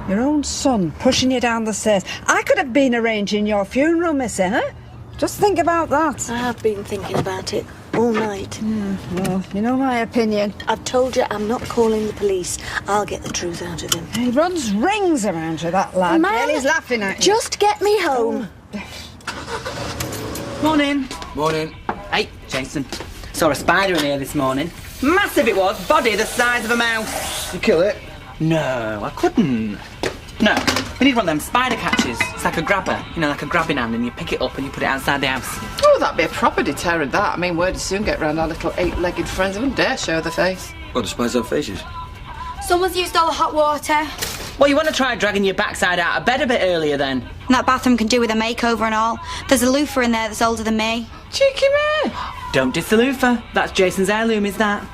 Your own son pushing you down the stairs. I could have been arranging your funeral, missy, huh? Just think about that. I have been thinking about it all night. Well, you know my opinion. I've told you I'm not calling the police. I'll get the truth out of him. He runs rings around you, that lad. Mum, He's laughing at you. Just get me home. Morning. Morning. Hey, Jason. Saw a spider in here this morning. Massive it was, body the size of a mouse. You kill it? No, I couldn't. No, we need one of them spider catchers. It's like a grabber, you know, like a grabbing hand, and you pick it up and you put it outside the house. Oh, that'd be a proper deterrent, that. I mean, word would soon get round our little eight-legged friends. I wouldn't dare show the face. Well, the spiders have faces. Someone's used all the hot water. Well, you want to try dragging your backside out of bed a bit earlier, then? And that bathroom can do with a makeover and all. There's a loofah in there that's older than me. Cheeky man. Don't diss the loofah. That's Jason's heirloom, is that?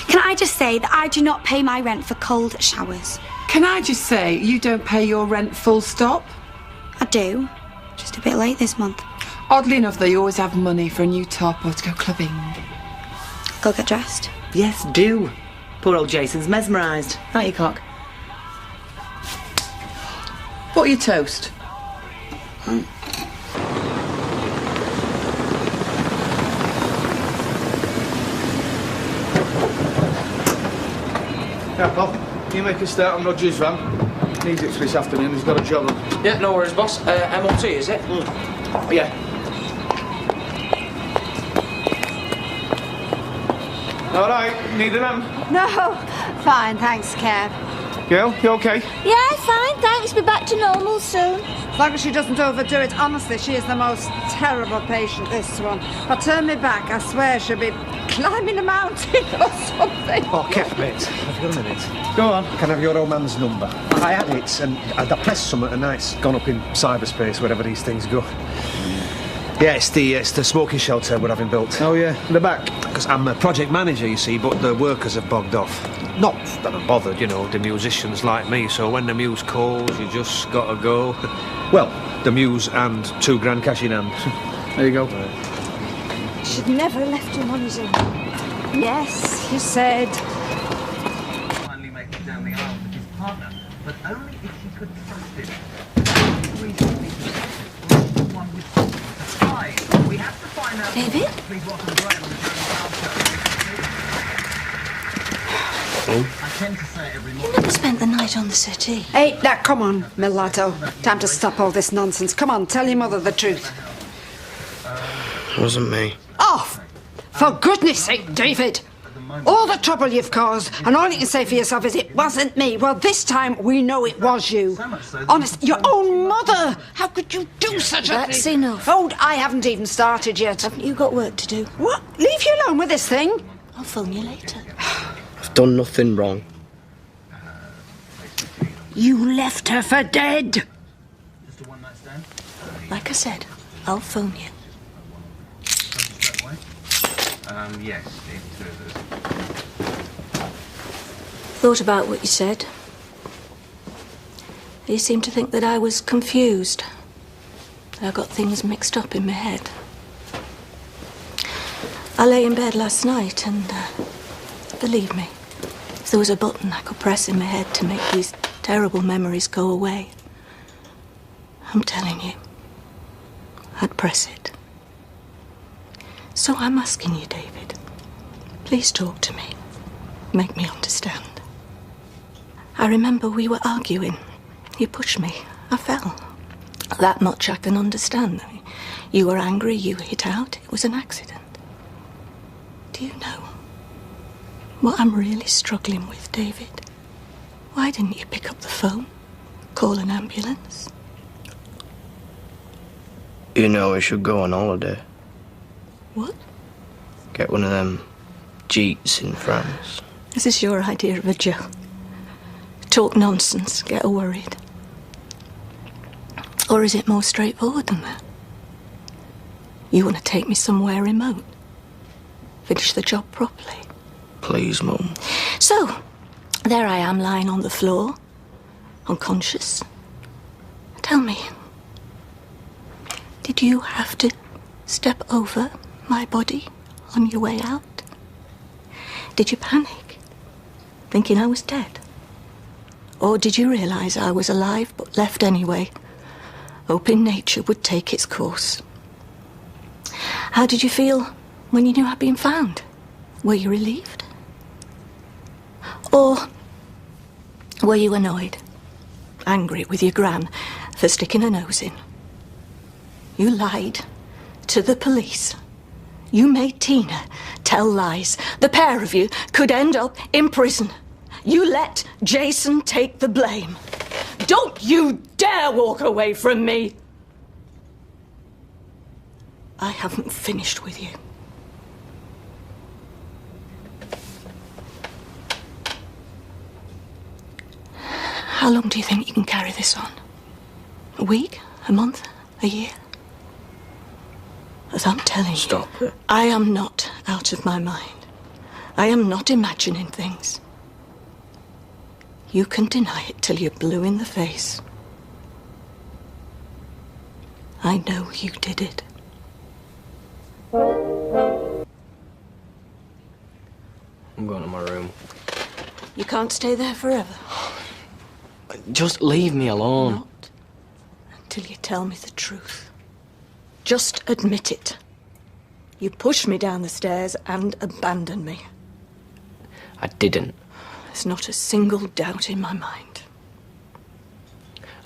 Can I just say that I do not pay my rent for cold showers? Can I just say you don't pay your rent full stop? I do. Just a bit late this month. Oddly enough, though, you always have money for a new top or to go clubbing. Go get dressed. Yes, do. Poor old Jason's mesmerised. Aren't you, cock? What are your toast? Yeah, pal. Can you make a start on Roger's van? Needs it for this afternoon. He's got a job on. Yeah, no worries, boss. MOT, is it? Yeah. All right. Need an hand? No, fine, thanks, Kev. Gail, you okay? Yeah, fine, thanks. Be back to normal soon. As long as she doesn't overdo it. Honestly, she is the most terrible patient, this one. If I turn me back, I swear she'll be climbing a mountain or something. Oh, Kev, mate, have you got a minute? Go on. Can I have your old man's number? I had it, and I pressed something, and now it's gone up in cyberspace, wherever these things go. Yeah, it's the smoking shelter we're having built. Oh, yeah, in the back. Because I'm a project manager, you see, but the workers have bogged off. Not that I'm bothered, you know, the musicians like me, so when the muse calls, you just gotta go. Well, the muse and £2 cash in hand. There you go. Should never have left him on his own. Yes, you said. Finally make it down the aisle with his partner, but only if she could trust him. We have to find out. David? Please welcome Graham on the I tend to say every morning. You never spent the night on the settee. Hey, now, come on, Milato. Time to stop all this nonsense. Come on, tell your mother the truth. It wasn't me. Off! For goodness sake, David! All the trouble you've caused, and all you can say for yourself is it wasn't me. Well, this time we know it was you. Honest, your own mother! How could you do such a thing? That's enough. Oh, I haven't even started yet. Haven't you got work to do? What? Leave you alone with this thing? I'll phone you later. I've done nothing wrong. You left her for dead. Just a one-night stand? Like I said, I'll phone you. Yes, it Thought about what you said. You seemed to think that I was confused. I got things mixed up in my head. I lay in bed last night and, believe me, if there was a button I could press in my head to make these terrible memories go away, I'm telling you, I'd press it. So I'm asking you, David, please talk to me. Make me understand. I remember we were arguing. You pushed me. I fell. That much I can understand. You were angry, you hit out. It was an accident. Do you know what I'm really struggling with, David? Why didn't you pick up the phone? Call an ambulance? You know we should go on holiday. What? Get one of them jeets in France. Is this your idea of a joke? Talk nonsense, get her worried. Or is it more straightforward than that? You want to take me somewhere remote? Finish the job properly? Please, Mum. So, there I am lying on the floor, unconscious. Tell me, did you have to step over my body on your way out? Did you panic, thinking I was dead? Or did you realise I was alive but left anyway, hoping nature would take its course? How did you feel when you knew I'd been found? Were you relieved? Or were you annoyed, angry with your gran for sticking her nose in? You lied to the police. You made Tina tell lies. The pair of you could end up in prison. You let Jason take the blame. Don't you dare walk away from me! I haven't finished with you. How long do you think you can carry this on? A week? A month? A year? As I'm telling you, Stop it. I am not out of my mind. I am not imagining things. You can deny it till you're blue in the face. I know you did it. I'm going to my room. You can't stay there forever. Just leave me alone. Not until you tell me the truth. Just admit it. You pushed me down the stairs and abandoned me. I didn't. There's not a single doubt in my mind.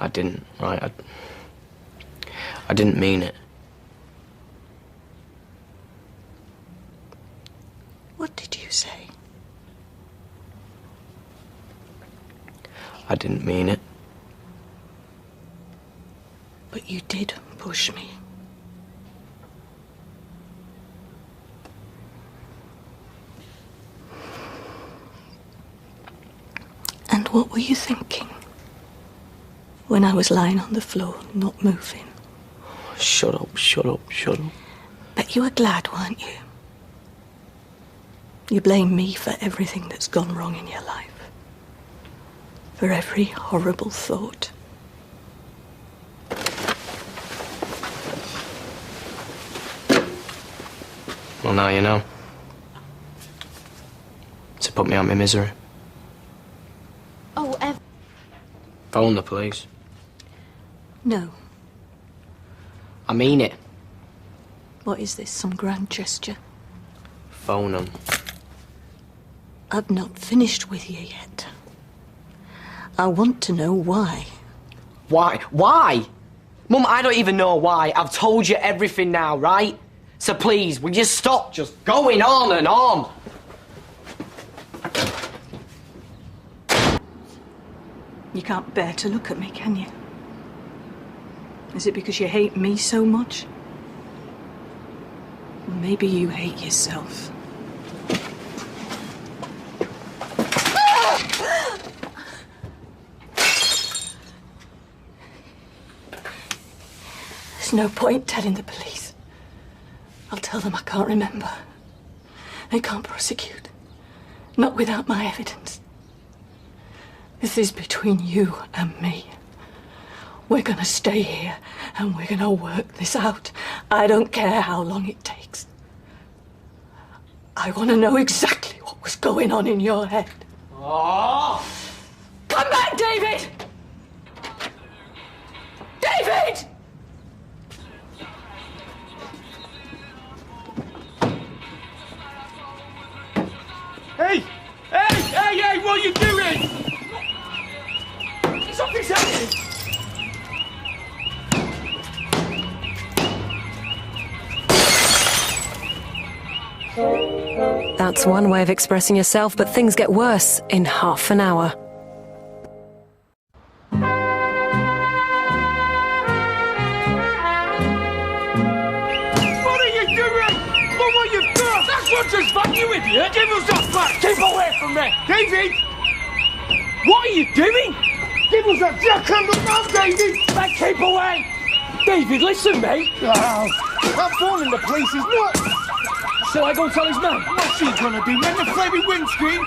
I didn't, right? I didn't mean it. What did you say? I didn't mean it. But you did push me. And what were you thinking when I was lying on the floor, not moving? Shut up, shut up, shut up. Bet you were glad, weren't you? You blame me for everything that's gone wrong in your life. For every horrible thought. Well, now you know. To put me out of my misery. Oh, Phone the police. No. I mean it. What is this, some grand gesture? Phone them. I've not finished with you yet. I want to know why. Why? Why? Mum, I don't even know why. I've told you everything now, right? So please, will you stop just going on and on? You can't bear to look at me, can you? Is it because you hate me so much? Or maybe you hate yourself. There's no point telling the police. I'll tell them I can't remember. They can't prosecute. Not without my evidence. This is between you and me. We're gonna stay here and we're gonna work this out. I don't care how long it takes. I want to know exactly what was going on in your head. Oh! Come back, David! David! Hey! Hey, what are you doing? It's off his head! That's one way of expressing yourself, but things get worse in half an hour. What are you doing? Look what you've done! That's not just fun, you idiot! Give us that back! Keep away from me! David! What are you doing? Give us that jackhandle now, David! Then keep away! David, listen, mate! Oh, that phone in the police is nuts! Shall I go and tell his man? What's he gonna do? Mend the flaming windscreen?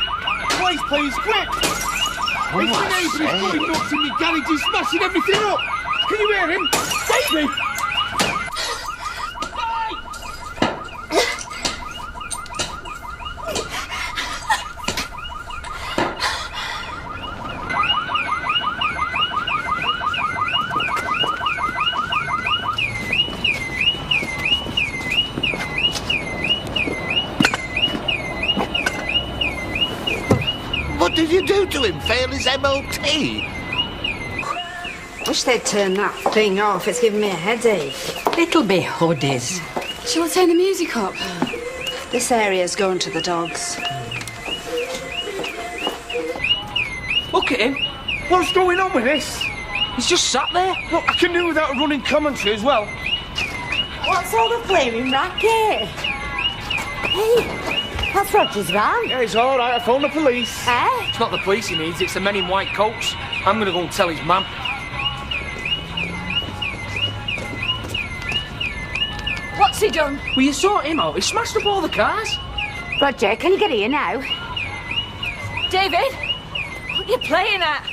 Please, quick! It's the neighbour who's going nuts in the garage, he's smashing everything up! Can you hear him? David! What did you do to him? Fail his MOT? Wish they'd turn that thing off. It's giving me a headache. It'll be hoodies. Shall I turn the music up? This area's going to the dogs. Look at him! What's going on with this? He's just sat there. Look, I can do without a running commentary as well. What's all the flaming racket? Hey, that's Roger's van. Yeah, it's all right. I phoned the police. Eh? It's not the police he needs, it's the men in white coats. I'm gonna go and tell his mum. What's he done? Will you sort him out? He smashed up all the cars. Roger, can you get here now? David, what are you playing at?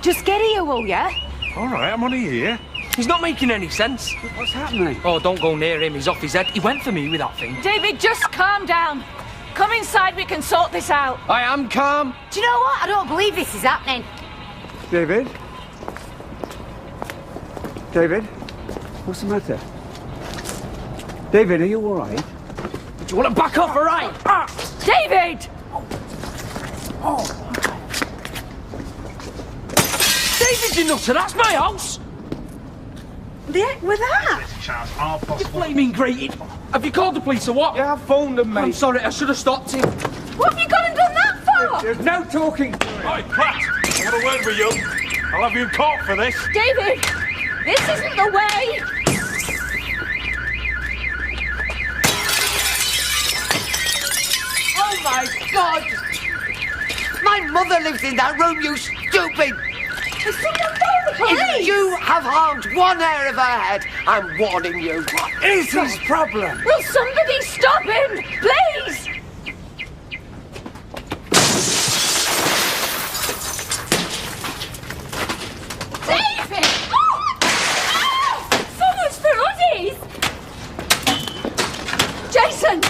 Just get here, will ya? All right, I'm on here. He's not making any sense. What's happening? Oh, don't go near him, he's off his head. He went for me with that thing. David, just calm down. Come inside, we can sort this out. I am calm. Do you know what? I don't believe this is happening. David? David? What's the matter? David, are you all right? Do you want to back off, all right? David! David, you nutter, that's my house! The heck with that? You flaming grated. Have you called the police or what? Yeah, I phoned them, mate. I'm sorry, I should have stopped him. What have you gone and done that for? There's no talking. Oi, Pratt! I want a word with you. I'll have you in court for this. David, this isn't the way. Oh my God! My mother lives in that room, you stupid! Has someone phoned the police? If you have harmed one hair of her head, I'm warning you. What is his problem? Will somebody stop him, please? David! Oh! Someone's hoodies! Jason!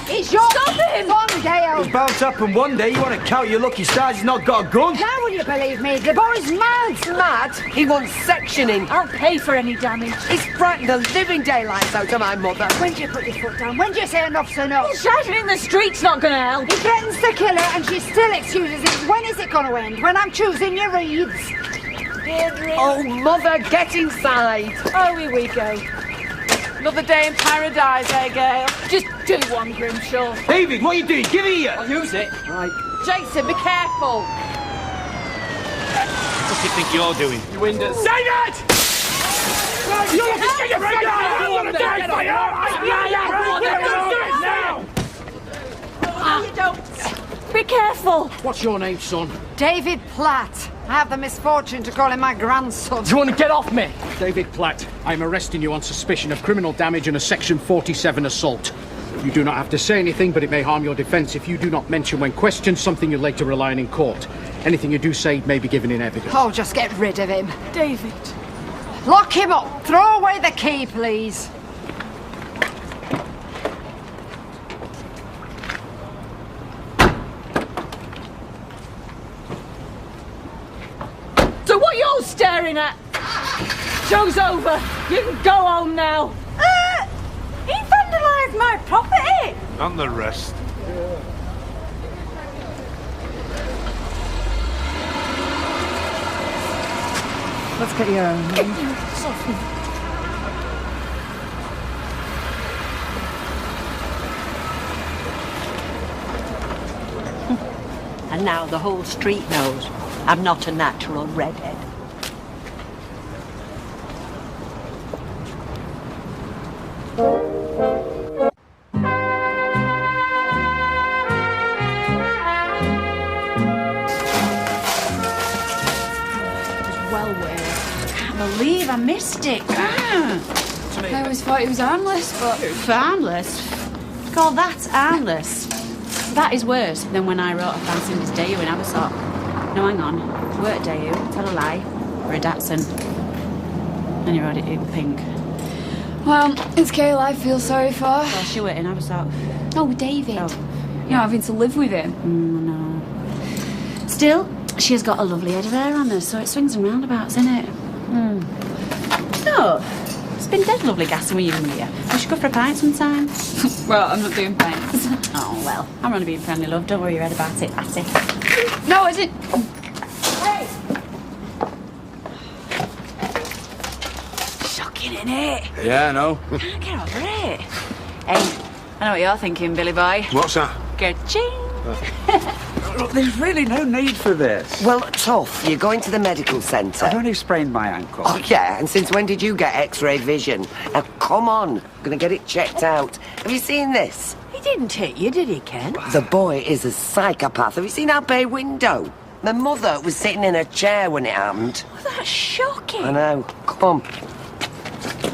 It's your Stop him! son, Gail. It's bound to happen one day. You want to count your lucky stars, he's not got a gun. Now will you believe me? The boy's mad. Mad? He wants sectioning. I'll pay for any damage. He's frightened the living daylights out of my mother. When do you put your foot down? When do you say enough's enough? Shouting in the street's not going to help. He threatens to kill her and she still excuses it. When is it going to end? When I'm choosing your reeds? Deirdre. Oh, Mother, get inside. Oh, here we go. Another day in paradise, eh, Gail? Just do one, Grimshaw. David, what are you doing? Give it here. I'll use it. Right. Jason, be careful. What do you think you're doing? You windows. Say that! You want to get your friend out! I'm going to die for you! Now! Be careful. What's your name, son? David Platt. I have the misfortune to call him my grandson. Do you want to get off me? David Platt, I'm arresting you on suspicion of criminal damage and a Section 47 assault. You do not have to say anything, but it may harm your defence if you do not mention when questioned something you later rely on in court. Anything you do say may be given in evidence. Oh, just get rid of him. David. Lock him up. Throw away the key, please. So what you're staring at? Show's over. You can go home now. He vandalised my property. And the rest. Let's get your own. And now the whole street knows I'm not a natural redhead. Well worth. I can't believe I missed it. I always thought it was harmless, but... Harmless? Call that harmless? That is worse than when I wrote a Francines Dayu in Abersock. No, hang on. Weren't Dayu, tell a lie, or a Datsun. And you wrote it in pink. Well, it's Gail I feel sorry for. Well, she were in Abersock. Oh, David. Oh. You're having to live with him. No. Still, she has got a lovely head of hair on her, so it swings and roundabouts, isn't it? No. It's been dead lovely gassing with you and Leah. We should go for a pint sometime. Well, I'm not doing pints. Oh, well. I'm only being friendly, love. Don't worry your head about it, Patty. No, I didn't. Hey! Shocking, innit? Yeah, I know. Can't get over it. Hey, I know what you're thinking, Billy boy. What's that? Ka-ching! Look, there's really no need for this. Well, Toff, you're going to the medical centre. I've only sprained my ankle. Oh, yeah, and since when did you get X-ray vision? Now, come on. I'm going to get it checked out. Have you seen this? He didn't hit you, did he, Ken? The boy is a psychopath. Have you seen our bay window? My mother was sitting in a chair when it happened. Oh, that's shocking. I know. Come on.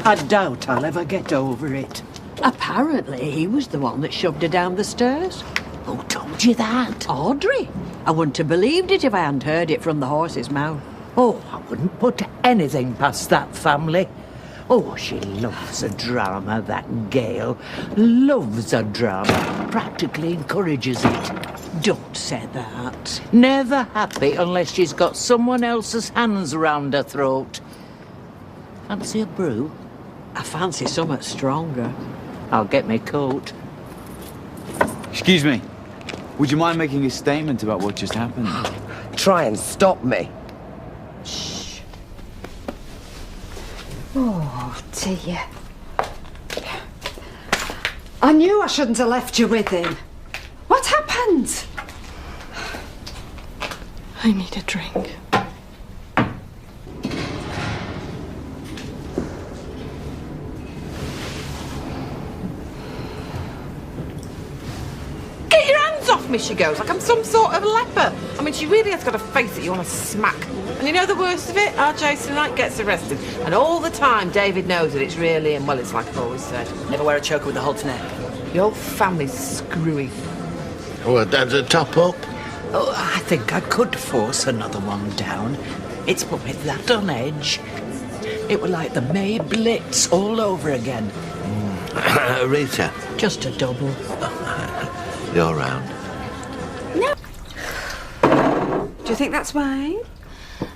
I doubt I'll ever get over it. Apparently, he was the one that shoved her down the stairs. Who told you that? Audrey. I wouldn't have believed it if I hadn't heard it from the horse's mouth. Oh, I wouldn't put anything past that family. Oh, she loves a drama, that Gail. Loves a drama. Practically encourages it. Don't say that. Never happy unless she's got someone else's hands round her throat. Fancy a brew? I fancy something stronger. I'll get my coat. Excuse me. Would you mind making a statement about what just happened? Try and stop me. Oh, dear. I knew I shouldn't have left you with him. What happened? I need a drink. Get your hands off me, she goes, like I'm some sort of leper. I mean, she really has got a face that you want to smack. And you know the worst of it? Our Jason Knight gets arrested. And all the time, David knows that it's really him. Well, it's like I've always said. Never wear a choker with a Holt's neck. The whole family's screwy. Well, Dad's a top up. Oh, I think I could force another one down. It's put me that on edge. It were like the May Blitz all over again. Rita, Just a double. you're round. No. Do you think that's why?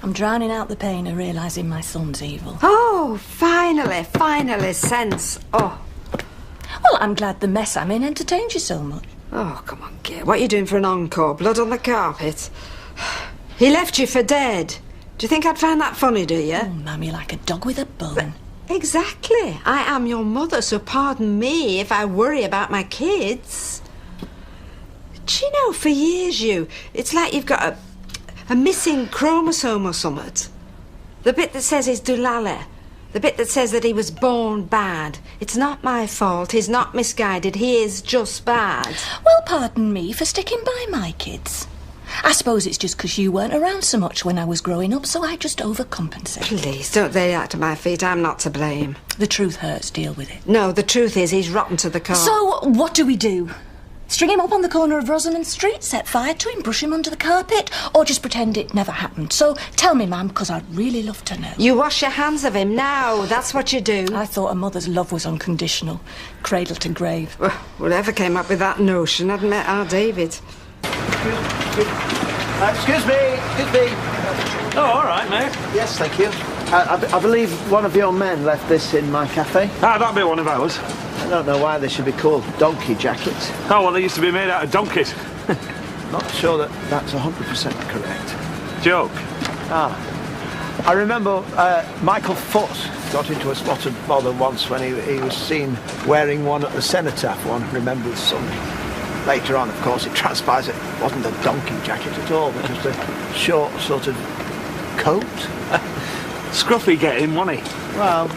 I'm drowning out the pain of realising my son's evil. Oh, finally, sense. Oh. Well, I'm glad the mess I'm in entertains you so much. Oh, come on, Kate. What are you doing for an encore? Blood on the carpet? He left you for dead. Do you think I'd find that funny, do you? Oh, Mammy, like a dog with a bone. Exactly. I am your mother, so pardon me if I worry about my kids. Do you know, for years, it's like you've got a missing chromosome or something. The bit that says he's Dulala. The bit that says that he was born bad. It's not my fault. He's not misguided. He is just bad. Well, pardon me for sticking by my kids. I suppose it's just 'cause you weren't around so much when I was growing up, so I just overcompensate. Please, don't lay that to my feet. I'm not to blame. The truth hurts. Deal with it. No, the truth is he's rotten to the core. So, what do we do? String him up on the corner of Rosamond Street, set fire to him, brush him under the carpet, or just pretend it never happened? So, tell me, ma'am, 'cause I'd really love to know. You wash your hands of him now. That's what you do. I thought a mother's love was unconditional, cradle to grave. Well, whoever came up with that notion hadn't met our David. Excuse me. Oh, all right, mate. Yes, thank you. I believe one of your men left this in my cafe. Ah, that'd be one of ours. I don't know why they should be called donkey jackets. Oh, well, they used to be made out of donkeys. Not sure that that's 100% correct. Joke. I remember Michael Foot got into a spot of bother once when he was seen wearing one at the cenotaph on Remembrance Sunday. Later on, of course, it transpires it wasn't a donkey jacket at all, but just a short sort of coat. Scruffy getting, wasn't he? Well...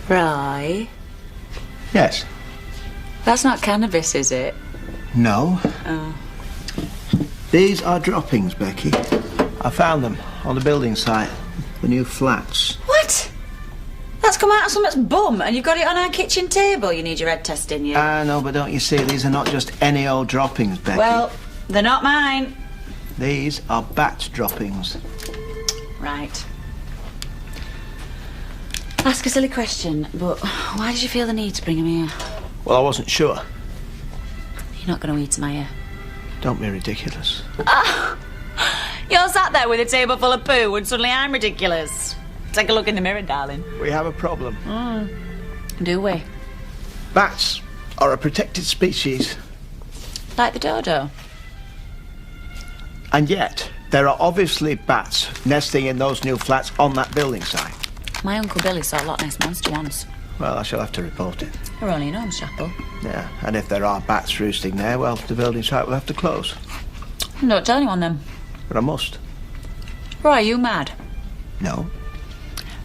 Right. Yes. That's not cannabis, is it? No. Oh. These are droppings, Becky. I found them on the building site. The new flats. What? That's come out of someone's bum and you've got it on our kitchen table. You need your head testing, you. No, but don't you see, these are not just any old droppings, Becky. Well, they're not mine. These are bat droppings. Right. Ask a silly question, but why did you feel the need to bring him here? Well, I wasn't sure. You're not going to eat him, are you? Don't be ridiculous. You're sat there with a table full of poo and suddenly I'm ridiculous. Take a look in the mirror, darling. We have a problem. Do we? Bats are a protected species. Like the dodo? And yet, there are obviously bats nesting in those new flats on that building site. My Uncle Billy saw a Loch Ness Monster once. Well, I shall have to report it. We're only in Holmes Chapel. Yeah, and if there are bats roosting there, well, the building site will have to close. Don't tell anyone then. But I must. Roy, are you mad? No.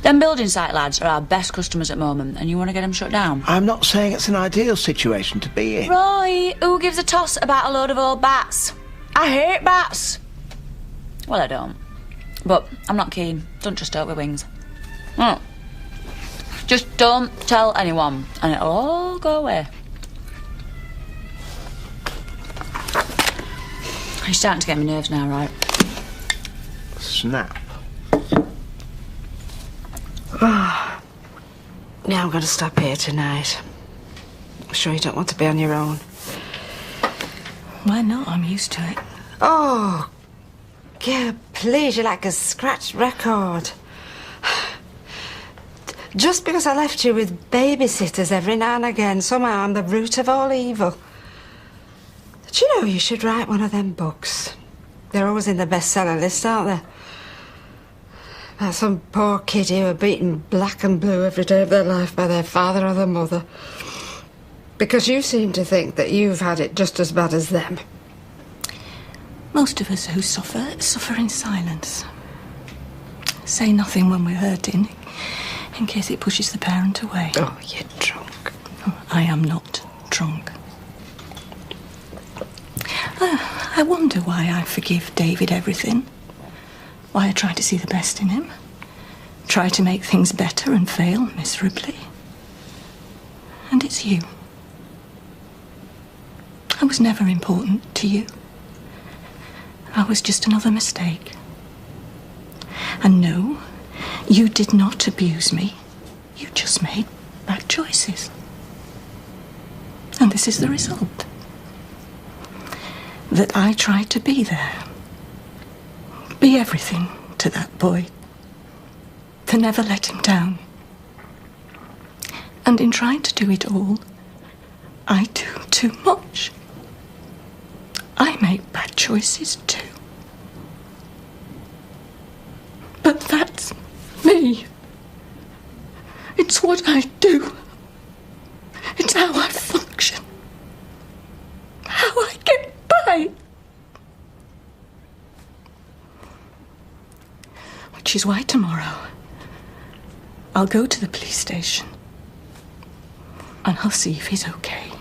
Them building site lads are our best customers at the moment and you want to get them shut down? I'm not saying it's an ideal situation to be in. Roy, who gives a toss about a load of old bats? I hate bats. Well, I don't. But I'm not keen. Don't trust over wings. Oh. Just don't tell anyone, and it'll all go away. You're starting to get my nerves now, right? Snap. Now I'm going to stop here tonight. I'm sure you don't want to be on your own. Why not? I'm used to it. Oh, yeah, please, you're like a scratched record. Just because I left you with babysitters every now and again, somehow I'm the root of all evil. Do you know you should write one of them books? They're always in the bestseller list, aren't they? About some poor kiddie who are beaten black and blue every day of their life by their father or their mother. Because you seem to think that you've had it just as bad as them. Most of us who suffer in silence. Say nothing when we're hurting, in case it pushes the parent away. Oh, you're drunk. I am not drunk. I wonder why I forgive David everything. Why I try to see the best in him. Try to make things better and fail miserably. And it's you. I was never important to you. I was just another mistake. And no, you did not abuse me. You just made bad choices. And this is the result. That I tried to be there. Be everything to that boy. To never let him down. And in trying to do it all, I do too much. I make bad choices too. But that's me. It's what I do. It's how I function. How I get by. Which is why tomorrow I'll go to the police station and I'll see if he's okay.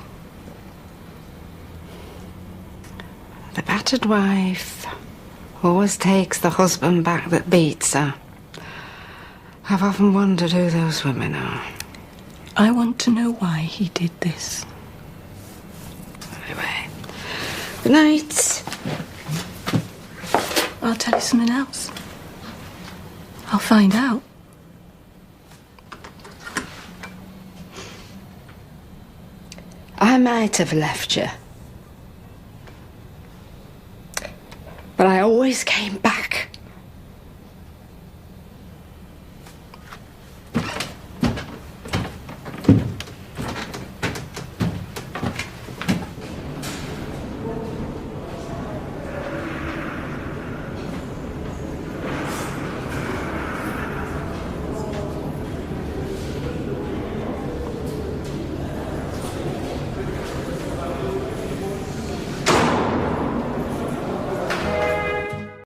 The battered wife always takes the husband back that beats her. I've often wondered who those women are. I want to know why he did this. Anyway, good night. I'll tell you something else. I'll find out. I might have left you. But I always came back.